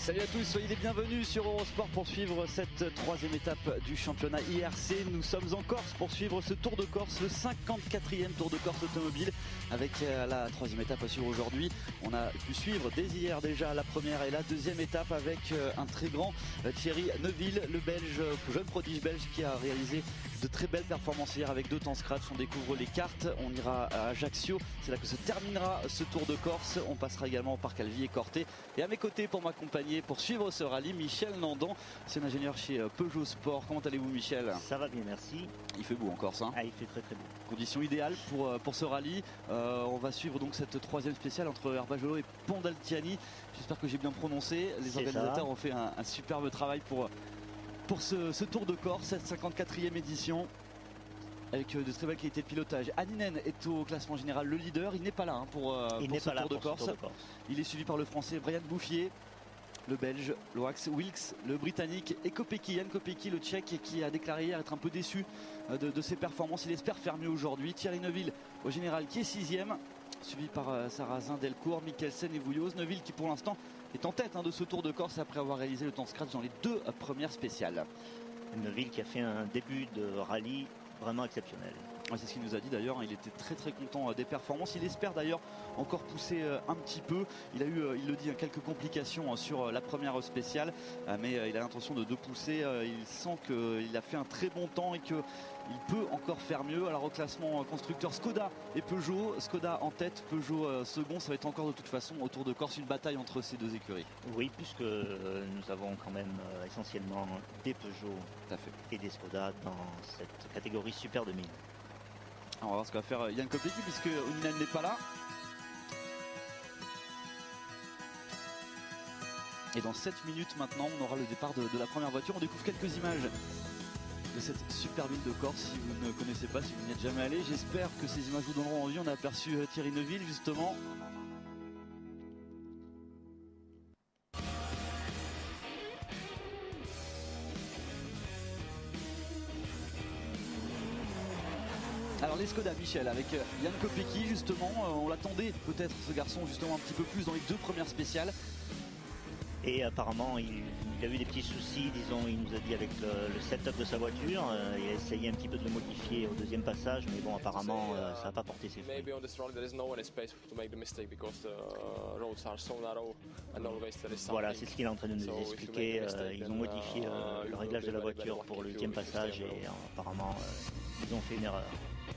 Salut à tous, soyez les bienvenus sur Eurosport pour suivre cette troisième étape du championnat IRC. Nous sommes en Corse pour suivre ce Tour de Corse, le 54e Tour de Corse automobile, avec la troisième étape à suivre aujourd'hui. On a pu suivre dès hier déjà la première et la deuxième étape avec un très grand Thierry Neuville, le Belge, jeune prodige belge qui a réalisé de très belles performances hier avec 2 temps scratch. On découvre les cartes, on ira à Ajaccio, c'est là que se terminera ce Tour de Corse. On passera également au Parc Alvi et Corté. Et à mes côtés pour m'accompagner, pour suivre ce rallye, Michel Nandon, c'est un ingénieur chez Peugeot Sport. Comment allez-vous, Michel? Ça va bien, merci. Il fait beau en Corse, hein? Ah, il fait très très beau. Conditions idéales pour ce rallye. On va suivre donc cette troisième spéciale entre Herbajolo et Pondaltiani. J'espère que j'ai bien prononcé. Les organisateurs ont fait un superbe travail pour ce Tour de Corse, cette 54e édition, avec de très belles qualités de pilotage. Anninen est au classement général le leader, il n'est pas là pour ce Tour de Corse. Il est suivi par le français Brian Bouffier, le belge Loax Wilks, le britannique et Kopecky, Jan Kopecky, le tchèque, qui a déclaré hier être un peu déçu de ses performances. Il espère faire mieux aujourd'hui. Thierry Neuville au général qui est 6e, suivi par Sarrazin, Delcourt, Mikkelsen et Vouilloz. Neuville qui pour l'instant est en tête de ce Tour de Corse après avoir réalisé le temps scratch dans les 2 premières spéciales. Neuville qui a fait un début de rallye vraiment exceptionnel. Ouais, c'est ce qu'il nous a dit d'ailleurs, il était très très content des performances. Il espère d'ailleurs encore pousser un petit peu. Il a eu, il le dit, quelques complications sur la première spéciale, mais il a l'intention de pousser. Il sent qu'il a fait un très bon temps et qu'il peut encore faire mieux. Alors au classement constructeur, Skoda et Peugeot. Skoda en tête, Peugeot second. Ça va être encore de toute façon au Tour de Corse une bataille entre ces deux écuries. Oui, puisque nous avons quand même essentiellement des Peugeot et des Skoda dans cette catégorie Super 2000. On va voir ce que va faire Jan Kopecky puisque Anninen n'est pas là. Et dans 7 minutes maintenant, on aura le départ de la première voiture. On découvre quelques images de cette super ville de Corse. Si vous ne connaissez pas, si vous n'y êtes jamais allé, j'espère que ces images vous donneront envie. On a aperçu Thierry Neuville justement. Alors les Skoda, Michel, avec Jan Kopecky justement, on l'attendait peut-être ce garçon justement un petit peu plus dans les 2 premières spéciales. Et apparemment il a eu des petits soucis, disons, il nous a dit avec le setup de sa voiture, il a essayé un petit peu de le modifier au deuxième passage, mais bon apparemment ça n'a pas porté ses fruits. Voilà, c'est ce qu'il est en train de nous expliquer, ils ont modifié le réglage de la voiture pour le 8e passage et apparemment ils ont fait une erreur.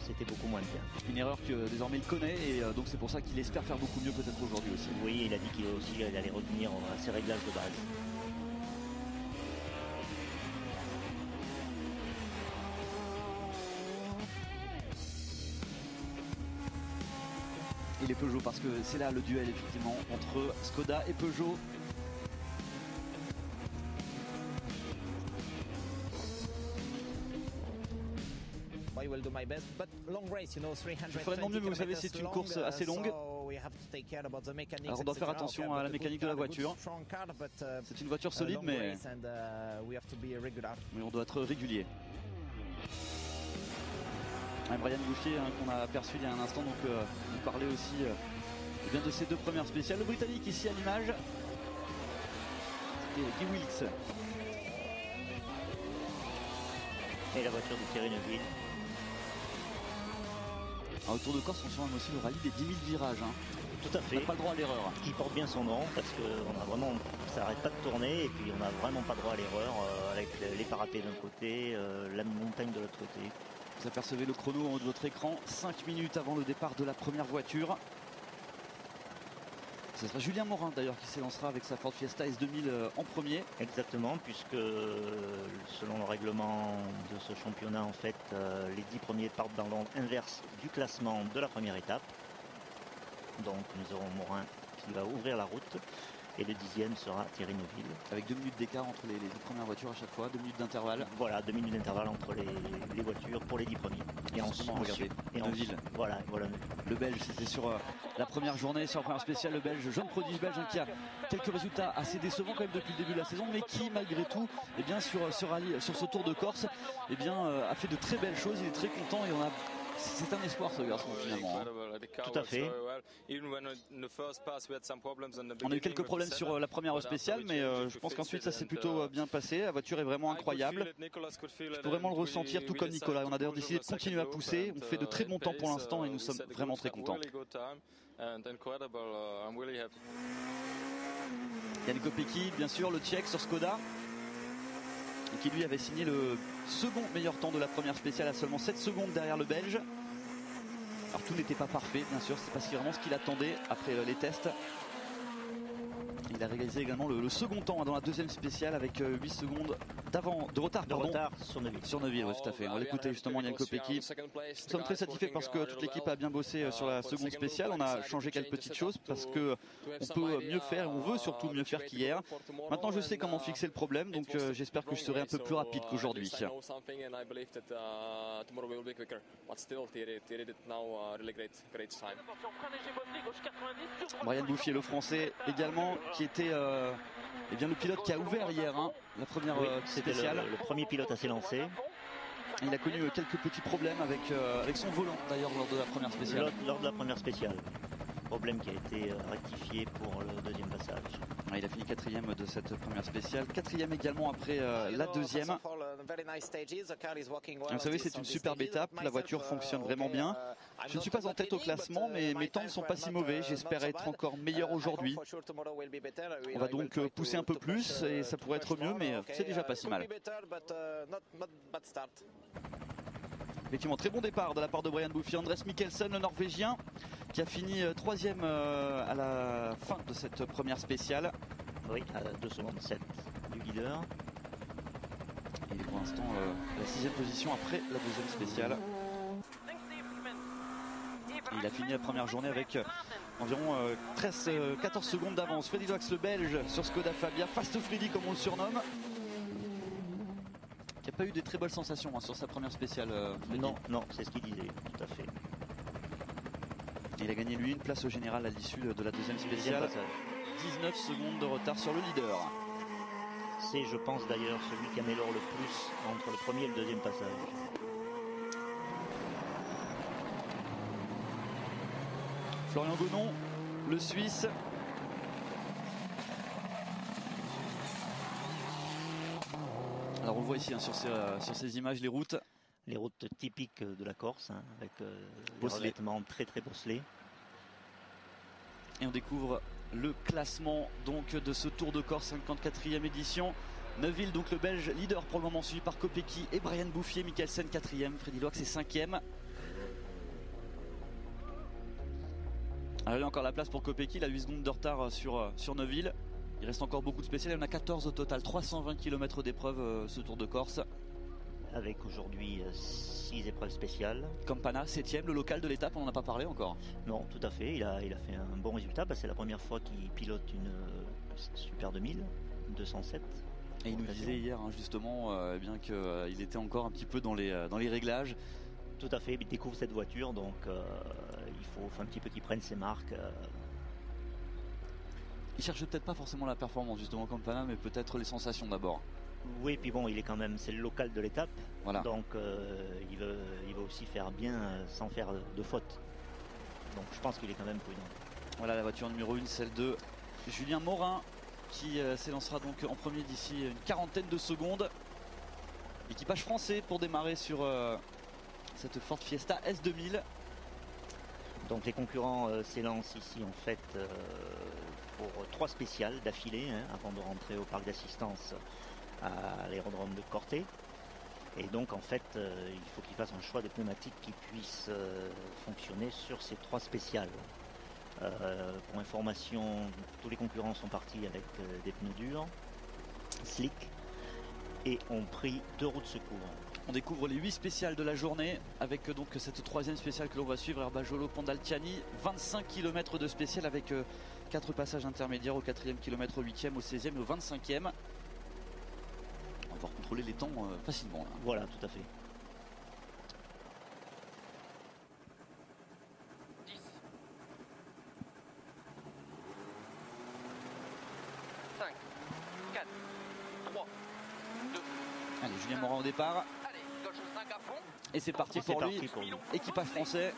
C'était beaucoup moins bien. Une erreur que désormais il connaît et donc c'est pour ça qu'il espère faire beaucoup mieux peut-être aujourd'hui aussi. Oui, il a dit qu'il allait revenir à ses réglages de base. Et les Peugeot, parce que c'est là le duel effectivement entre Skoda et Peugeot. Je ferai de mon mieux, mais vous savez, c'est une course assez longue. Alors on doit faire attention à la mécanique de la voiture. C'est une voiture solide, mais on doit être régulier. Brian Bouffier qu'on a aperçu il y a un instant, donc vous parlez aussi bien de ces 2 premières spéciales. Le Britannique ici à l'image, et Guy Wilks. Et la voiture de Thierry Neuville. Au Tour de Corse, on surnomme aussi le rallye des 10 000 virages. Tout à fait. On n'a pas le droit à l'erreur. Il porte bien son nom parce que ça n'arrête pas de tourner et puis on n'a vraiment pas droit à l'erreur avec les parapets d'un côté, la montagne de l'autre côté. Vous apercevez le chrono en haut de votre écran, 5 minutes avant le départ de la première voiture. Ce sera Julien Morin d'ailleurs qui s'élancera avec sa Ford Fiesta S2000 en premier. Exactement, puisque selon le règlement de ce championnat, en fait, les 10 premiers partent dans l'ordre inverse du classement de la première étape. Donc nous aurons Morin qui va ouvrir la route. Et le 10e sera Thierry Neuville. Avec 2 minutes d'écart entre les 2 premières voitures à chaque fois, 2 minutes d'intervalle. Voilà, 2 minutes d'intervalle entre les voitures pour les 10 premiers. Et ensuite, Neuville. Voilà. Le Belge, c'était sur la première journée, sur la première spéciale, le Belge, jeune prodige belge, qui a quelques résultats assez décevants quand même depuis le début de la saison, mais qui malgré tout, sur ce Tour de Corse, a fait de très belles choses. Il est très content et on a C'est un espoir ce garçon finalement. Tout à fait. On a eu quelques problèmes sur la première spéciale, mais je pense qu'ensuite ça s'est plutôt bien passé. La voiture est vraiment incroyable. Je peux vraiment le ressentir, tout comme Nicolas. On a d'ailleurs décidé de continuer à pousser. On fait de très bons temps pour l'instant et nous sommes vraiment très contents. Jan Kopecky, bien sûr, le Tchèque sur Skoda, qui lui avait signé le second meilleur temps de la première spéciale à seulement 7 secondes derrière le Belge. Alors tout n'était pas parfait, bien sûr, c'est pas vraiment ce qu'il attendait après les tests. Il a réalisé également le second temps dans la deuxième spéciale avec 8 secondes de retard sur Neuville. Sur Neuville, ouais, tout à fait. On va l'écouter justement, Jan Kopecky. Nous sommes très satisfaits parce que toute l'équipe a bien bossé sur la seconde spéciale. On a changé quelques petites choses parce que on peut mieux faire et on veut surtout mieux faire qu'hier. Maintenant je sais comment fixer le problème, donc j'espère que je serai un peu plus rapide qu'aujourd'hui. Brian Bouffier, le français également, qui était le pilote qui a ouvert hier la première spéciale. Le premier pilote à s'élancer. Il a connu quelques petits problèmes avec son volant d'ailleurs lors de la première spéciale. Lors de la première spéciale. Problème qui a été rectifié pour le deuxième passage. Il a fini 4e de cette première spéciale, 4e également après la deuxième. Vous savez, c'est une superbe étape, la voiture fonctionne vraiment bien. Je ne suis pas en tête au classement, mais mes temps ne sont pas si mauvais. J'espère être encore meilleur aujourd'hui. On va donc pousser un peu plus et ça pourrait être mieux, mais c'est déjà pas si mal. Effectivement, très bon départ de la part de Brian Bouffier. Andres Mikkelsen, le Norvégien, qui a fini 3e à la fin de cette première spéciale. Oui, à 2 secondes 7 du leader. Et pour l'instant, la 6e position après la deuxième spéciale. Et il a fini la première journée avec environ 14 secondes d'avance. Freddy Loax, le Belge, sur Skoda Fabia. Fast Freddy, comme on le surnomme. Il n'y a pas eu des très belles sensations sur sa première spéciale. Non, c'est ce qu'il disait, tout à fait. Et il a gagné lui une place au général à l'issue de la deuxième spéciale. 19 secondes de retard sur le leader. C'est, je pense d'ailleurs, celui qui améliore le plus entre le premier et le deuxième passage. Florian Gonon, le Suisse. Alors on le voit ici sur ces images, les routes. Les routes typiques de la Corse, avec des revêtements très très bosselés. Et on découvre le classement donc de ce Tour de Corse 54e édition. Neuville, donc le Belge leader pour le moment, suivi par Kopecky et Brian Bouffier. Mikkelsen 4e, Freddy Loax est 5e. Alors il y a encore la place pour Kopecky, il a 8 secondes de retard sur Neuville. Il reste encore beaucoup de spéciales, il y en a 14 au total, 320 km d'épreuves ce Tour de Corse. Avec aujourd'hui 6 épreuves spéciales. Campana, 7e, le local de l'étape, on n'en a pas parlé encore. Non, tout à fait, il a fait un bon résultat, c'est la première fois qu'il pilote une Super 2000, 207. Et il nous disait hier justement bien qu'il était encore un petit peu dans les réglages. Tout à fait, il découvre cette voiture, donc il faut un petit peu qu'il prenne ses marques. Il cherche peut-être pas forcément la performance justement comme Pana, mais peut-être les sensations d'abord. Oui, puis bon, il est quand même, c'est le local de l'étape, voilà. Donc il veut aussi faire bien sans faire de faute. Donc je pense qu'il est quand même prudent. Voilà la voiture numéro 1, celle de Julien Morin, qui s'élancera donc en premier d'ici une quarantaine de secondes. Équipage français pour démarrer sur cette Ford Fiesta S2000. Donc les concurrents s'élancent ici en fait pour 3 spéciales d'affilée avant de rentrer au parc d'assistance à l'aérodrome de Corté. Et donc en fait il faut qu'ils fassent un choix de pneumatiques qui puisse fonctionner sur ces 3 spéciales. Pour information, tous les concurrents sont partis avec des pneus durs, slick, et ont pris 2 roues de secours. On découvre les 8 spéciales de la journée avec donc cette 3e spéciale que l'on va suivre, Herbajolo Pondaltiani. 25 km de spéciale avec 4 passages intermédiaires au 4e kilomètre, au 8e, au 16e et au 25e. On va pouvoir contrôler les temps facilement. Là. Voilà, tout à fait. 10. 5, 4, 3, 2. Allez, Julien Morin au départ. Allez, gauche. Et c'est parti pour lui. Équipage français.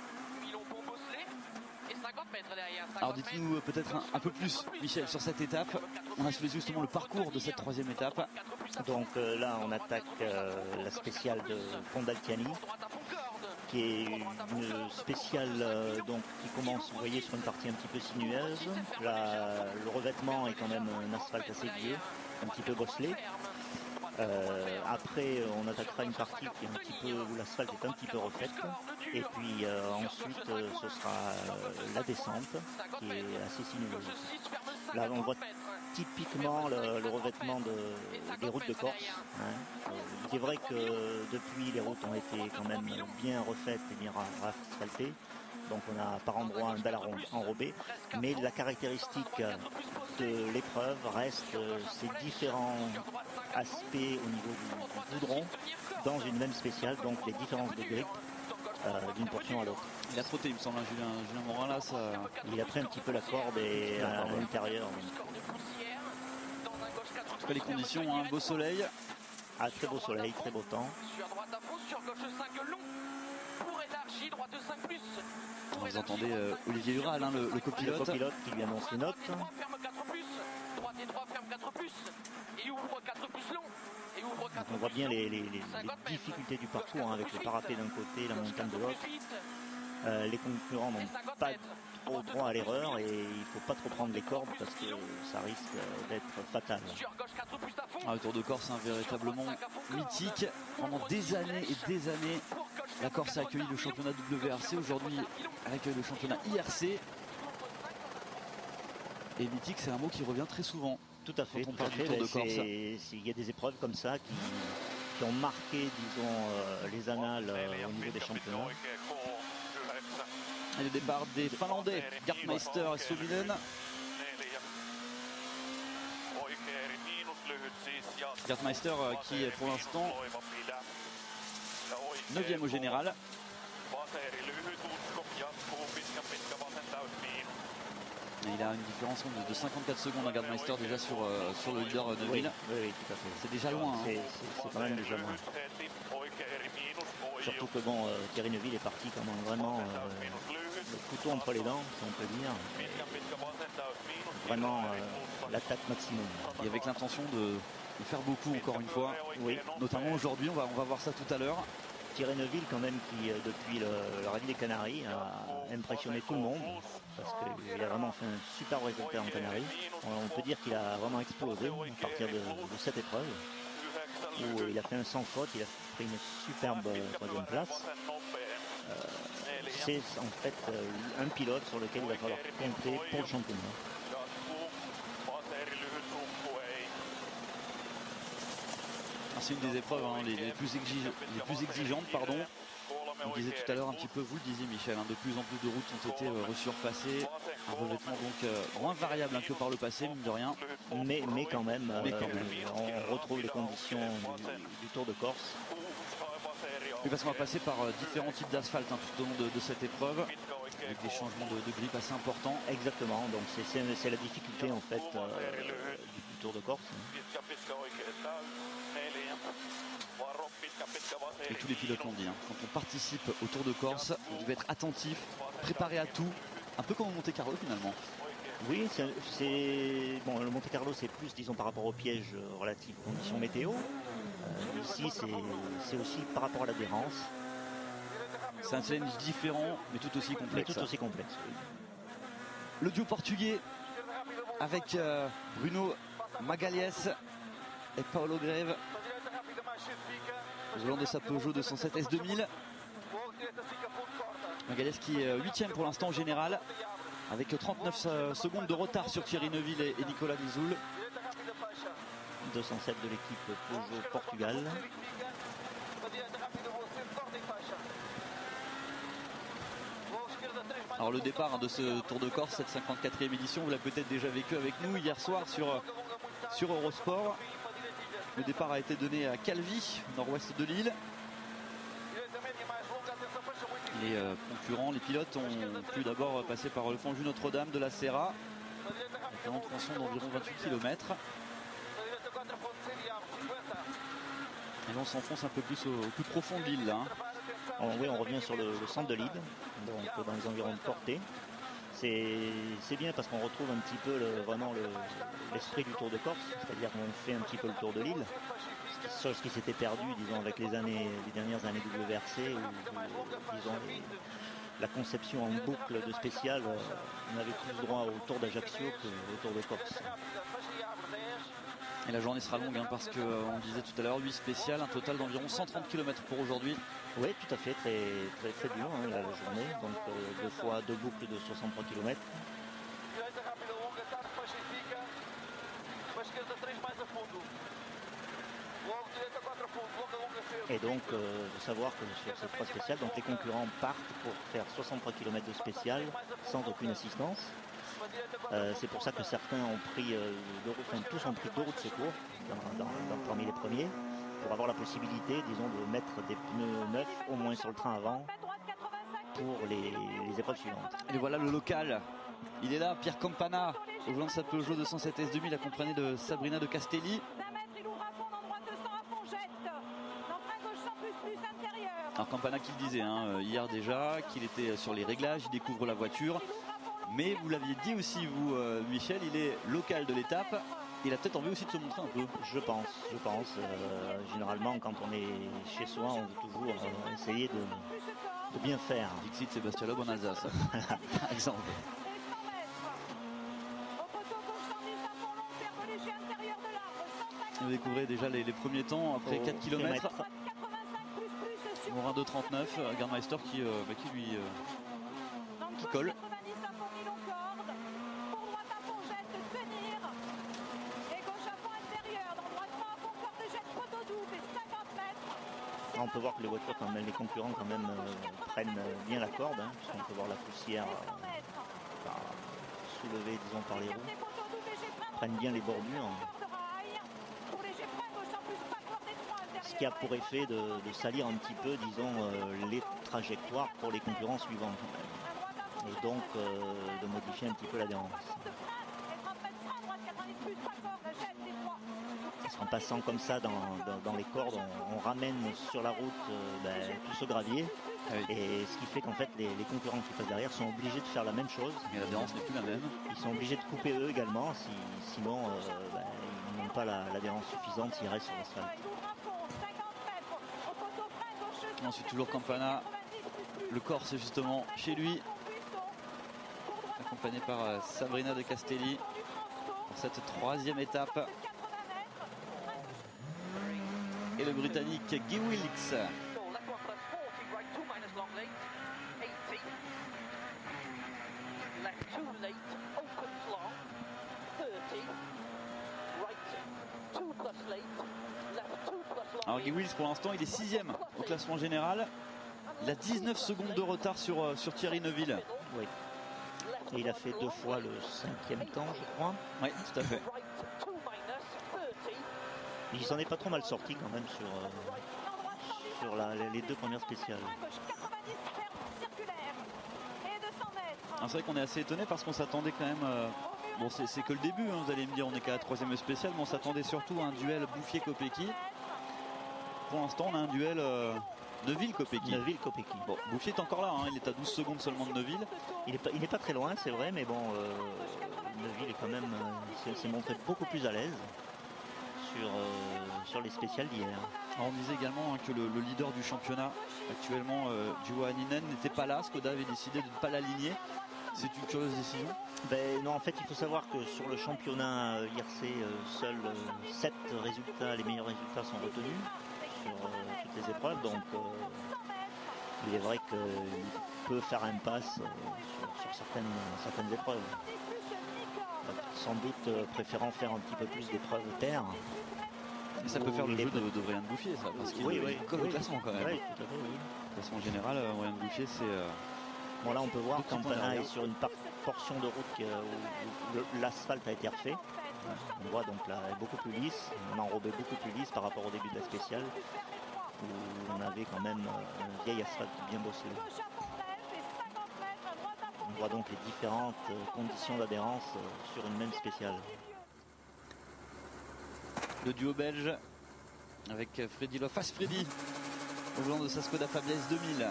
Alors dites-nous peut-être un peu plus, Michel, sur cette étape. On a sous les yeux justement le parcours de cette troisième étape. Donc là on attaque la spéciale de Pondaltiani, qui est une spéciale donc, qui commence, vous voyez, sur une partie un petit peu sinueuse. Là, le revêtement est quand même un asphalte assez vieux, un petit peu bosselé. Après on attaquera une partie qui est un petit peu, où l'asphalte est un petit peu refaite, et puis ensuite ce sera la descente qui est assez sinueuse. Là on voit typiquement le revêtement des routes de Corse, hein. Il est vrai que depuis les routes ont été quand même bien refaites et bien asphaltées, donc on a par endroits un bel enrobé, mais la caractéristique de l'épreuve reste ces différents aspects au niveau du goudron dans une même spéciale, donc les différences de grippe d'une portion à l'autre. Il a trotté, il me semble, Julien Morin là. Il a pris un petit peu la corde et à l'intérieur. En tout cas, les conditions, hein, beau soleil. Ah, très beau soleil, très beau temps. Vous entendez Olivier Hural, hein, le copilote. Le copilote qui lui annonce les notes. On voit bien les difficultés du parcours, hein, avec le parapet d'un côté, la montagne de l'autre. Les concurrents n'ont pas trop droit à l'erreur et il ne faut pas trop prendre les cordes parce que ça risque d'être fatal. Ah, le Tour de Corse, hein, véritablement mythique. Pendant des années et des années, la Corse a accueilli le championnat WRC. Aujourd'hui, elle accueille le championnat IRC. Et mythique, c'est un mot qui revient très souvent. Tout à fait, quand on parle du Tour de Corse. Il y a des épreuves comme ça qui ont marqué, disons, les annales au niveau des championnats. Et le départ des Finlandais, Gartmeister et Suominen. Gartmeister qui est pour l'instant 9e au général. Et il a une différence de 54 secondes à Gardmeister déjà sur le leader Neuville. Oui, tout à fait. C'est déjà loin. Hein. C'est quand même déjà loin. Surtout que bon, Thierry Neuville est parti quand même vraiment le couteau entre les dents, si on peut dire. Vraiment l'attaque maximum. Et avec l'intention de faire beaucoup encore une fois. Oui. Notamment aujourd'hui, on va voir ça tout à l'heure. Thierry Neuville quand même qui depuis le rallye des Canaries a impressionné tout le monde parce qu'il a vraiment fait un super résultat en Canaries. On peut dire qu'il a vraiment explosé à partir de cette épreuve où il a fait un sans faute, il a pris une superbe troisième place. C'est en fait un pilote sur lequel il va falloir compter pour le championnat. C'est une des épreuves les plus exigeantes. On disait tout à l'heure un petit peu, vous le disiez Michel, hein, de plus en plus de routes ont été resurfacées, un revêtement donc moins variable que par le passé, mine de rien. Mais quand même, on retrouve les conditions du Tour de Corse. Oui, parce qu'on va passer par différents types d'asphalte tout au long de cette épreuve, avec des changements de grip assez importants. Exactement, donc c'est la difficulté en fait du Tour de Corse. Et tous les pilotes l'ont dit, hein. Quand on participe au Tour de Corse, on devait être attentif, préparé à tout, un peu comme au Monte Carlo finalement. Oui, bon, le Monte Carlo c'est plus, disons, par rapport aux pièges relatifs aux conditions météo. Ici c'est aussi par rapport à l'adhérence. C'est un challenge différent mais tout aussi complexe. Oui. Le duo portugais avec Bruno Magalhães et Paulo Greve au volant de sa Peugeot 207 S2000. Magalhães qui est 8e pour l'instant au général, avec 39 secondes de retard sur Thierry Neuville et Nicolas Nizoul. 207 de l'équipe Peugeot Portugal. Alors le départ de ce Tour de Corse, cette 54e édition, vous l'avez peut-être déjà vécu avec nous hier soir sur Eurosport. Le départ a été donné à Calvi, nord-ouest de Lille. Les concurrents, les pilotes ont pu d'abord passer par le Fonjus Notre-Dame de la Serra, avec un tronçon d'environ 28 km. Et là, on s'enfonce un peu plus au plus profond de l'île là. Oui, on revient sur le centre de l'île, donc dans les environs de Portée. C'est bien parce qu'on retrouve un petit peu vraiment l'esprit du Tour de Corse, c'est-à-dire qu'on fait un petit peu le tour de l'île, chose qui s'était perdue, disons, avec les dernières années WRC, où disons, la conception en boucle de spécial, on avait plus droit au Tour d'Ajaccio qu'au Tour de Corse. Et la journée sera longue parce qu'on disait tout à l'heure, 8 spéciales, un total d'environ 130 km pour aujourd'hui. Oui, tout à fait, très dur la journée, donc 2 fois 2 boucles de 63 km. Et donc, il faut savoir que sur ces 3 spéciales, donc les concurrents partent pour faire 63 km de spécial sans aucune assistance. C'est pour ça que certains ont pris, tous ont pris 2 roues de secours parmi les premiers, pour avoir la possibilité, disons, de mettre des pneus neufs au moins sur le train avant pour les épreuves suivantes. Et voilà le local, il est là, Pierre Campana, au volant de sa Peugeot 207 S2000, accompagné de Sabrina de Castelli. Alors Campana qui le disait hier déjà, qu'il était sur les réglages, il découvre la voiture. Mais vous l'aviez dit aussi vous, Michel, il est local de l'étape. Il a peut-être envie aussi de se montrer un peu. Je pense. Généralement, quand on est chez soi, on veut toujours essayer de bien faire. Dixit Sébastien Loeb en Alsace, par exemple. Vous découvrez déjà les premiers temps après 4 km. Morin 2,39, Gardmeister qui colle. On peut voir que les voitures, quand même, les concurrents quand même prennent bien la corde, puisqu'on peut voir la poussière soulevée, disons, par les roues, prennent bien les bordures. Ce qui a pour effet de salir un petit peu, disons, les trajectoires pour les concurrents suivants, et donc de modifier un petit peu l'adhérence. En passant comme ça dans les cordes, on ramène sur la route tout ce gravier. Oui. Et ce qui fait qu'en fait les concurrents qui passent derrière sont obligés de faire la même chose. Mais l'adhérence n'est plus la même. Ils sont obligés de couper eux également, sinon ils n'ont pas l'adhérence suffisante s'ils restent sur l'asphalte. Ensuite toujours Campana, le Corse justement chez lui, accompagné par Sabrina de Castelli pour cette 3e étape. Et le Britannique Guy Wilkes. Alors Guy Wilkes pour l'instant il est 6e au classement général. Il a 19 secondes de retard sur Thierry Neuville. Oui. Et il a fait 2 fois le 5e temps, je crois. Oui, tout à fait. Il s'en est pas trop mal sorti quand même sur les 2 premières spéciales. C'est vrai qu'on est assez étonné parce qu'on s'attendait quand même. Bon, c'est que le début, vous allez me dire, on est qu'à la 3e spéciale, mais on s'attendait surtout à un duel Bouffier-Kopecky. Pour l'instant, on a un duel Neuville-Kopecky. Neuville-Kopecky. Bon, Bouffier est encore là, il est à 12 secondes seulement de Neuville. Il n'est pas très loin, c'est vrai, mais bon, Neuville est quand même s'est montré beaucoup plus à l'aise sur les spéciales d'hier. On disait également que le leader du championnat actuellement, Juha-Hänninen, n'était pas là. Skoda avait décidé de ne pas l'aligner. C'est une curieuse décision. Non, en fait, il faut savoir que sur le championnat IRC, seuls 7 résultats, les meilleurs résultats sont retenus sur toutes les épreuves. Donc, il est vrai qu'il peut faire impasse sur certaines épreuves. Sans doute préférant faire un petit peu plus d'épreuves terre. Et ça peut faire le jeu de Brian Bouffier, ça, parce qu'il colle au classement quand même. Oui, tout à fait, oui. Le classement général, Brian Bouffier, c'est... Bon, là, on peut voir que Campana est sur une portion de route où l'asphalte a été refait. On voit donc là, elle est beaucoup plus lisse. On a enrobé beaucoup plus lisse par rapport au début de la spéciale, où on avait quand même un vieil asphalte bien bosselé. On voit donc les différentes conditions d'adhérence sur une même spéciale. Le duo belge avec Freddy Love, face Freddy au volant de sa Skoda Fabia S2000.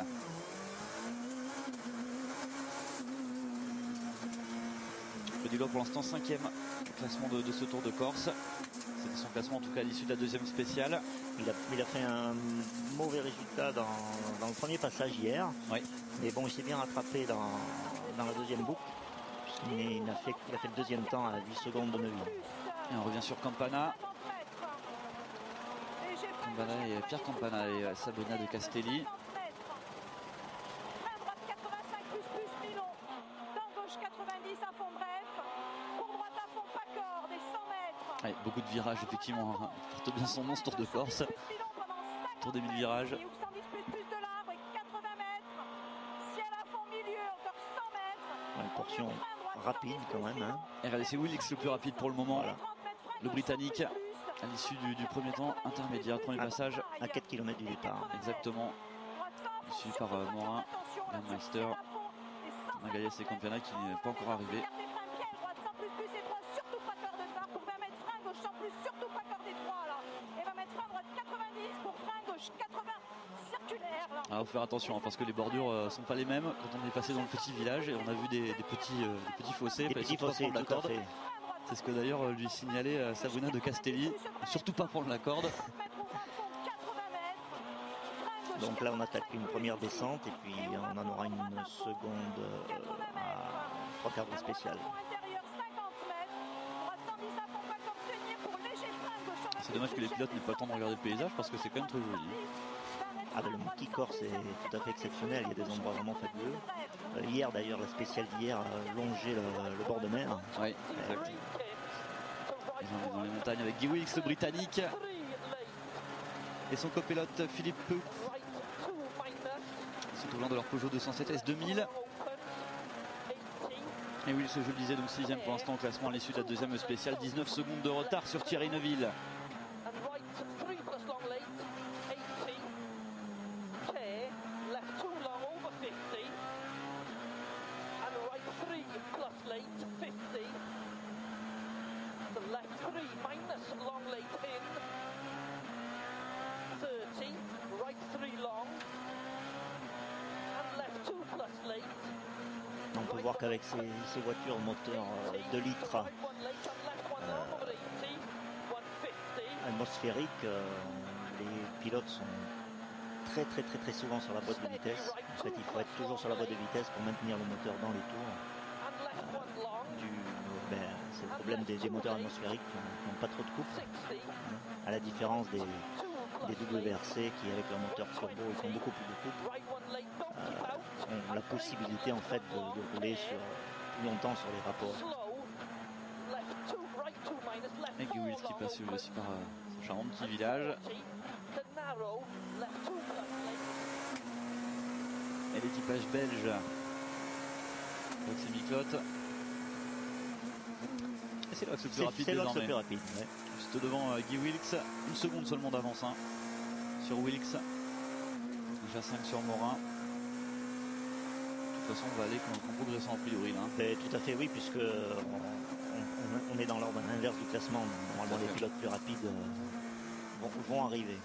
Freddy Love pour l'instant 5e classement de ce Tour de Corse. C'était son classement en tout cas à l'issue de la deuxième spéciale. Il a fait un mauvais résultat dans le premier passage hier. Oui. Mais bon, il s'est bien rattrapé dans la deuxième boucle. Il a fait le deuxième temps à 8 secondes de Neuville. Et on revient sur Campana. Pierre Campana et Sabona de Castelli. Ouais, beaucoup de virages effectivement, hein. Il porte bien son nom ce Tour de Corse. Tour des 1000 virages. Une portion rapide quand même. Hein. RLC c'est Wilix le plus rapide pour le moment. Voilà. Le Britannique à l'issue du premier temps intermédiaire, premier passage. À 4 km du départ. Exactement. Suivi par Morin, Meister, Magalhães et Campana qui n'est pas encore arrivé. Il faut faire attention hein, parce que les bordures sont pas les mêmes quand on est passé dans le petit village et on a vu des petits fossés. Des petits fossés, la corde. C'est ce que d'ailleurs lui signalait Sabona de Castelli. Surtout pas prendre la corde. Donc là on attaque une première descente et puis on en aura une seconde à 3 quarts de spécial. C'est dommage que les pilotes n'aient pas le temps de regarder le paysage parce que c'est quand même très joli. Ah ben, le Monti Corse est tout à fait exceptionnel, il y a des endroits vraiment fabuleux. Hier d'ailleurs, la spéciale d'hier a longé le bord de mer. Oui, exact. Ils sont dans les montagnes avec Guy Wilkes, le Britannique. Et son copilote Philippe Peu. Ils sont au volant de leur Peugeot 207 S2000. Et Wilkes, je le disais, donc 6e pour l'instant au classement à l'issue de la deuxième spéciale. 19 secondes de retard sur Thierry Neuville. On peut voir qu'avec ces voitures moteur 2 litres atmosphériques, les pilotes sont très souvent sur la boîte de vitesse. En fait, il faut être toujours sur la boîte de vitesse pour maintenir le moteur dans les tours. C'est le problème des moteurs atmosphériques qui n'ont pas trop de couple, à la différence des WRC qui, avec leur moteur turbo, ils font beaucoup plus de couple, ont la possibilité en fait de rouler plus longtemps sur les rapports. Et Guy Wilkes qui passe aussi par ce charmant petit village. Et l'équipage belge avec ses Miklotes. Et c'est Lox le plus rapide désormais. C'est le plus rapide, ouais. Juste devant Guy Wilkes, une seconde seulement d'avance hein, sur Wilkes. Déjà 5 sur Morin. De toute façon on va aller en progressant a priori là. Tout à fait oui, puisque on est dans l'ordre inverse du classement. Normalement les pilotes plus rapides vont arriver.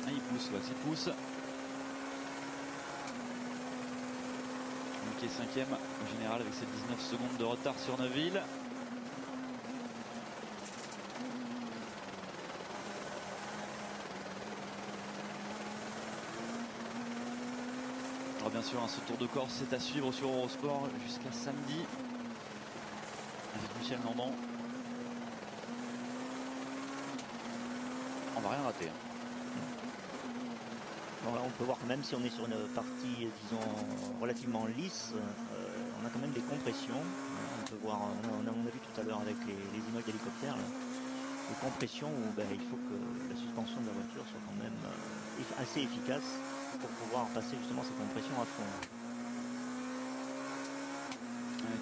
Ah, il pousse, ouais, il pousse. Qui est 5e au général avec ses 19 secondes de retard sur Neuville. Alors bien sûr, hein, ce Tour de Corse c'est à suivre sur Eurosport jusqu'à samedi avec Michel Nordan. On va rien rater. Hein. Bon, là, on peut voir que même si on est sur une partie, disons, relativement lisse, on a quand même des compressions. On peut voir, on a vu tout à l'heure avec les images d'hélicoptère, des compressions où il faut que la suspension de la voiture soit quand même assez efficace pour pouvoir passer justement ces compressions à fond.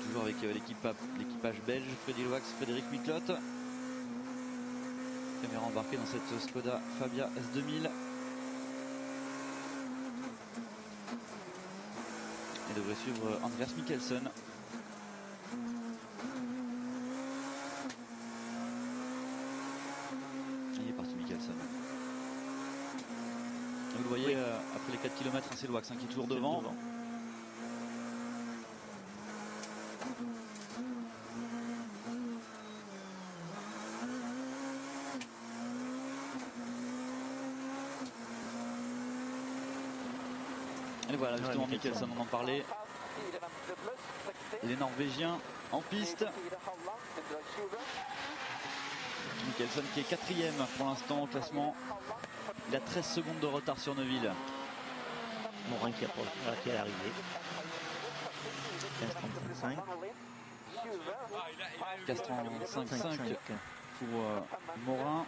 Toujours avec l'équipage belge, Freddy Loax, Frédéric Miklote. Caméra embarquée dans cette Skoda Fabia S2000. Et devrait suivre Andreas Mikkelsen. c'est Loax qui est toujours devant. Et voilà, justement, Mikkelsen, on en parlait. Les Norvégiens en piste. Mikkelsen qui est 4e pour l'instant au classement. Il a 13 secondes de retard sur Neuville. Morin qui est arrivé. 15-35. 15-35 pour Morin.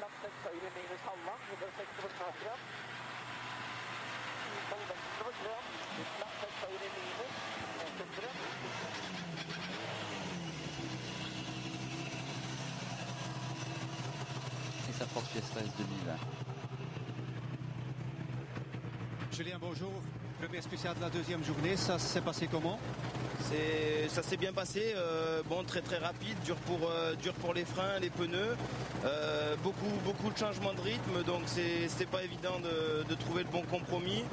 Et sa Ford Fiesta S2000. Julien, bonjour. Premier spécial de la deuxième journée, ça s'est passé comment? Ça s'est bien passé, bon, très rapide, dur pour les freins, les pneus, beaucoup de changements de rythme, donc c'était pas évident de trouver le bon compromis.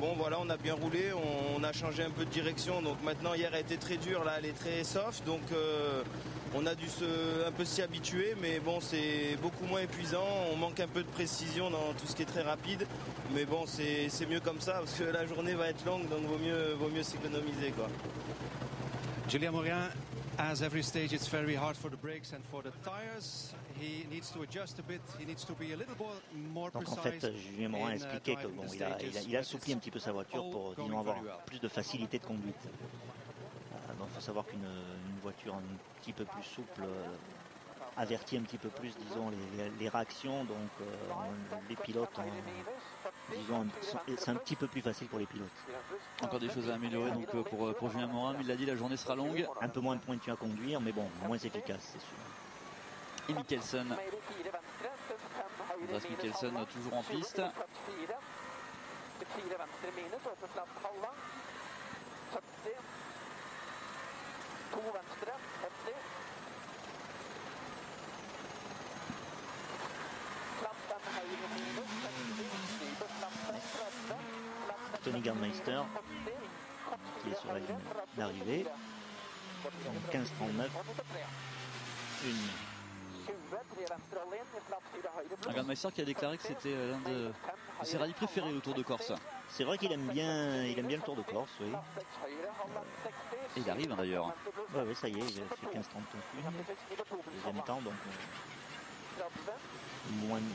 Bon voilà, on a bien roulé, on a changé un peu de direction, donc maintenant hier a été très dur, là elle est très soft, donc on a dû un peu s'y habituer, mais bon c'est beaucoup moins épuisant, on manque un peu de précision dans tout ce qui est très rapide, mais bon c'est mieux comme ça parce que la journée va être longue, donc vaut mieux s'économiser quoi. Julien Morin, as every stage it's very hard for the brakes and for the tires. He needs to adjust a bit, he needs to be a little more precise. Donc en fait, Julien Morin a expliqué que bon, il a assoupli un petit peu sa voiture pour disons, avoir plus de facilité de conduite. Donc il faut savoir qu'une voiture un petit peu plus souple avertit un petit peu plus, disons, les réactions. Donc les pilotes, disons, c'est un petit peu plus facile pour les pilotes. Encore des choses à améliorer donc pour Julien Morin, mais il l'a dit, la journée sera longue. Un peu moins pointu à conduire, mais bon, moins efficace, c'est sûr. Et Mikkelsen. Andreas Mikkelsen toujours en piste. Tony Gardmeister qui est sur la ligne d'arrivée. 15-39. Un Gardmeister qui a déclaré que c'était l'un de ses rallyes préférés au Tour de Corse. C'est vrai qu'il aime bien le Tour de Corse, oui. Et il arrive d'ailleurs. Oui, ça y est, il a fait 15-31. Deuxième temps, donc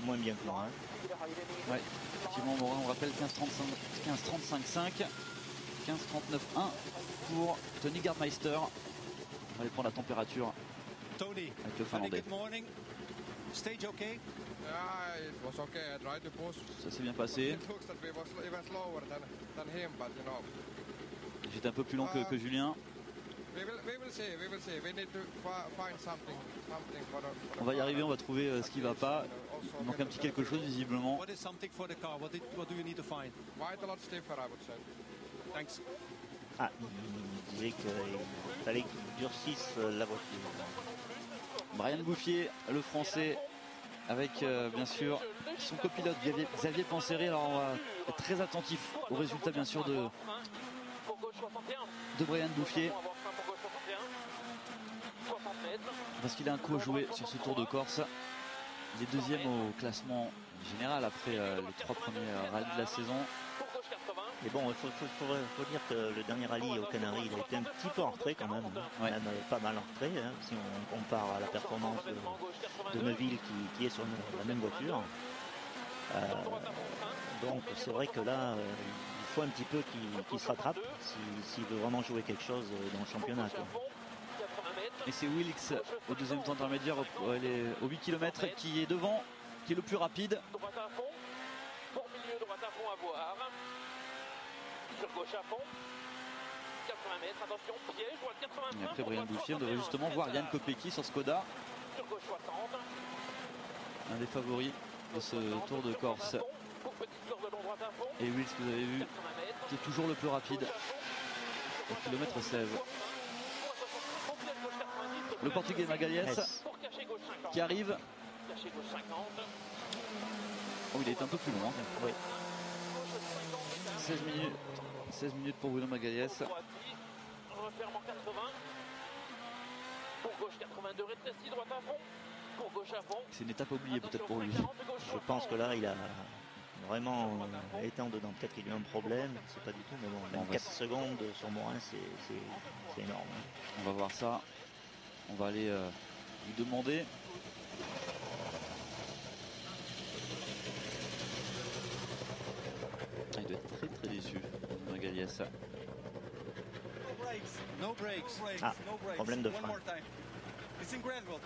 moins bien que Morin. Ouais, effectivement, Morin, on rappelle 15-35-5, 15-39-1 pour Tony Gardmeister. On va aller prendre la température Tony, avec le Finlandais. good morning. Stage okay? Yeah, it was okay. I tried to push. Ça s'est bien passé. It looks that we was even slower than him, but you know. J'étais un peu plus lent que Julien. We will see. We need to find something for the On va y arriver, on va trouver ce qui va pas. Il manque un petit quelque chose visiblement. What is something for the car? What do you need to find? quite a lot stiffer, I would say. Thanks. Ah, il disait qu'il fallait qu'il durcisse la voiture. Brian Bouffier, le français, avec bien sûr son copilote Xavier Panseri. Alors on va être très attentif aux résultats bien sûr de Brian Bouffier, parce qu'il a un coup à jouer sur ce Tour de Corse. Il est deuxième au classement général après les 3 premiers rallyes de la saison. Mais bon, il faut dire que le dernier rallye aux Canaries, il a été un petit peu en retrait quand même. Ouais. Même pas mal en retrait, hein, si on compare à la performance de Neuville qui est sur la même voiture. Donc c'est vrai que là, il faut un petit peu qu'il se rattrape s'il veut vraiment jouer quelque chose dans le championnat, quoi. Et c'est Wilkes au deuxième temps intermédiaire au 8 km qui est devant, qui est le plus rapide. Sur gauche à fond, 80 mètres, attention, piège, droite 85. Et après Brian Bouffier, on devrait justement voir Yann Kopecky sur Skoda. Sur gauche 60. Un des favoris de ce Tour de Corse. Et Wilkes, que vous avez vu, qui est toujours le plus rapide au kilomètre 16. Le Portugais Magalhães qui arrive. Oh, il est un peu plus loin. Oui. 16 minutes pour Bruno Magalhães. Referme en 80. Pour gauche 82, rétréci, droite à fond. Pour gauche à fond. C'est une étape oubliée peut-être pour lui. Je pense que là, il a vraiment été en dedans. Peut-être qu'il a eu un problème, c'est pas du tout, mais bon, 4 secondes sur Morin, c'est énorme. On va voir ça. On va aller lui demander. Il doit être très très déçu, Magalhães. No breaks. Ah, problème de frein. It's incredible.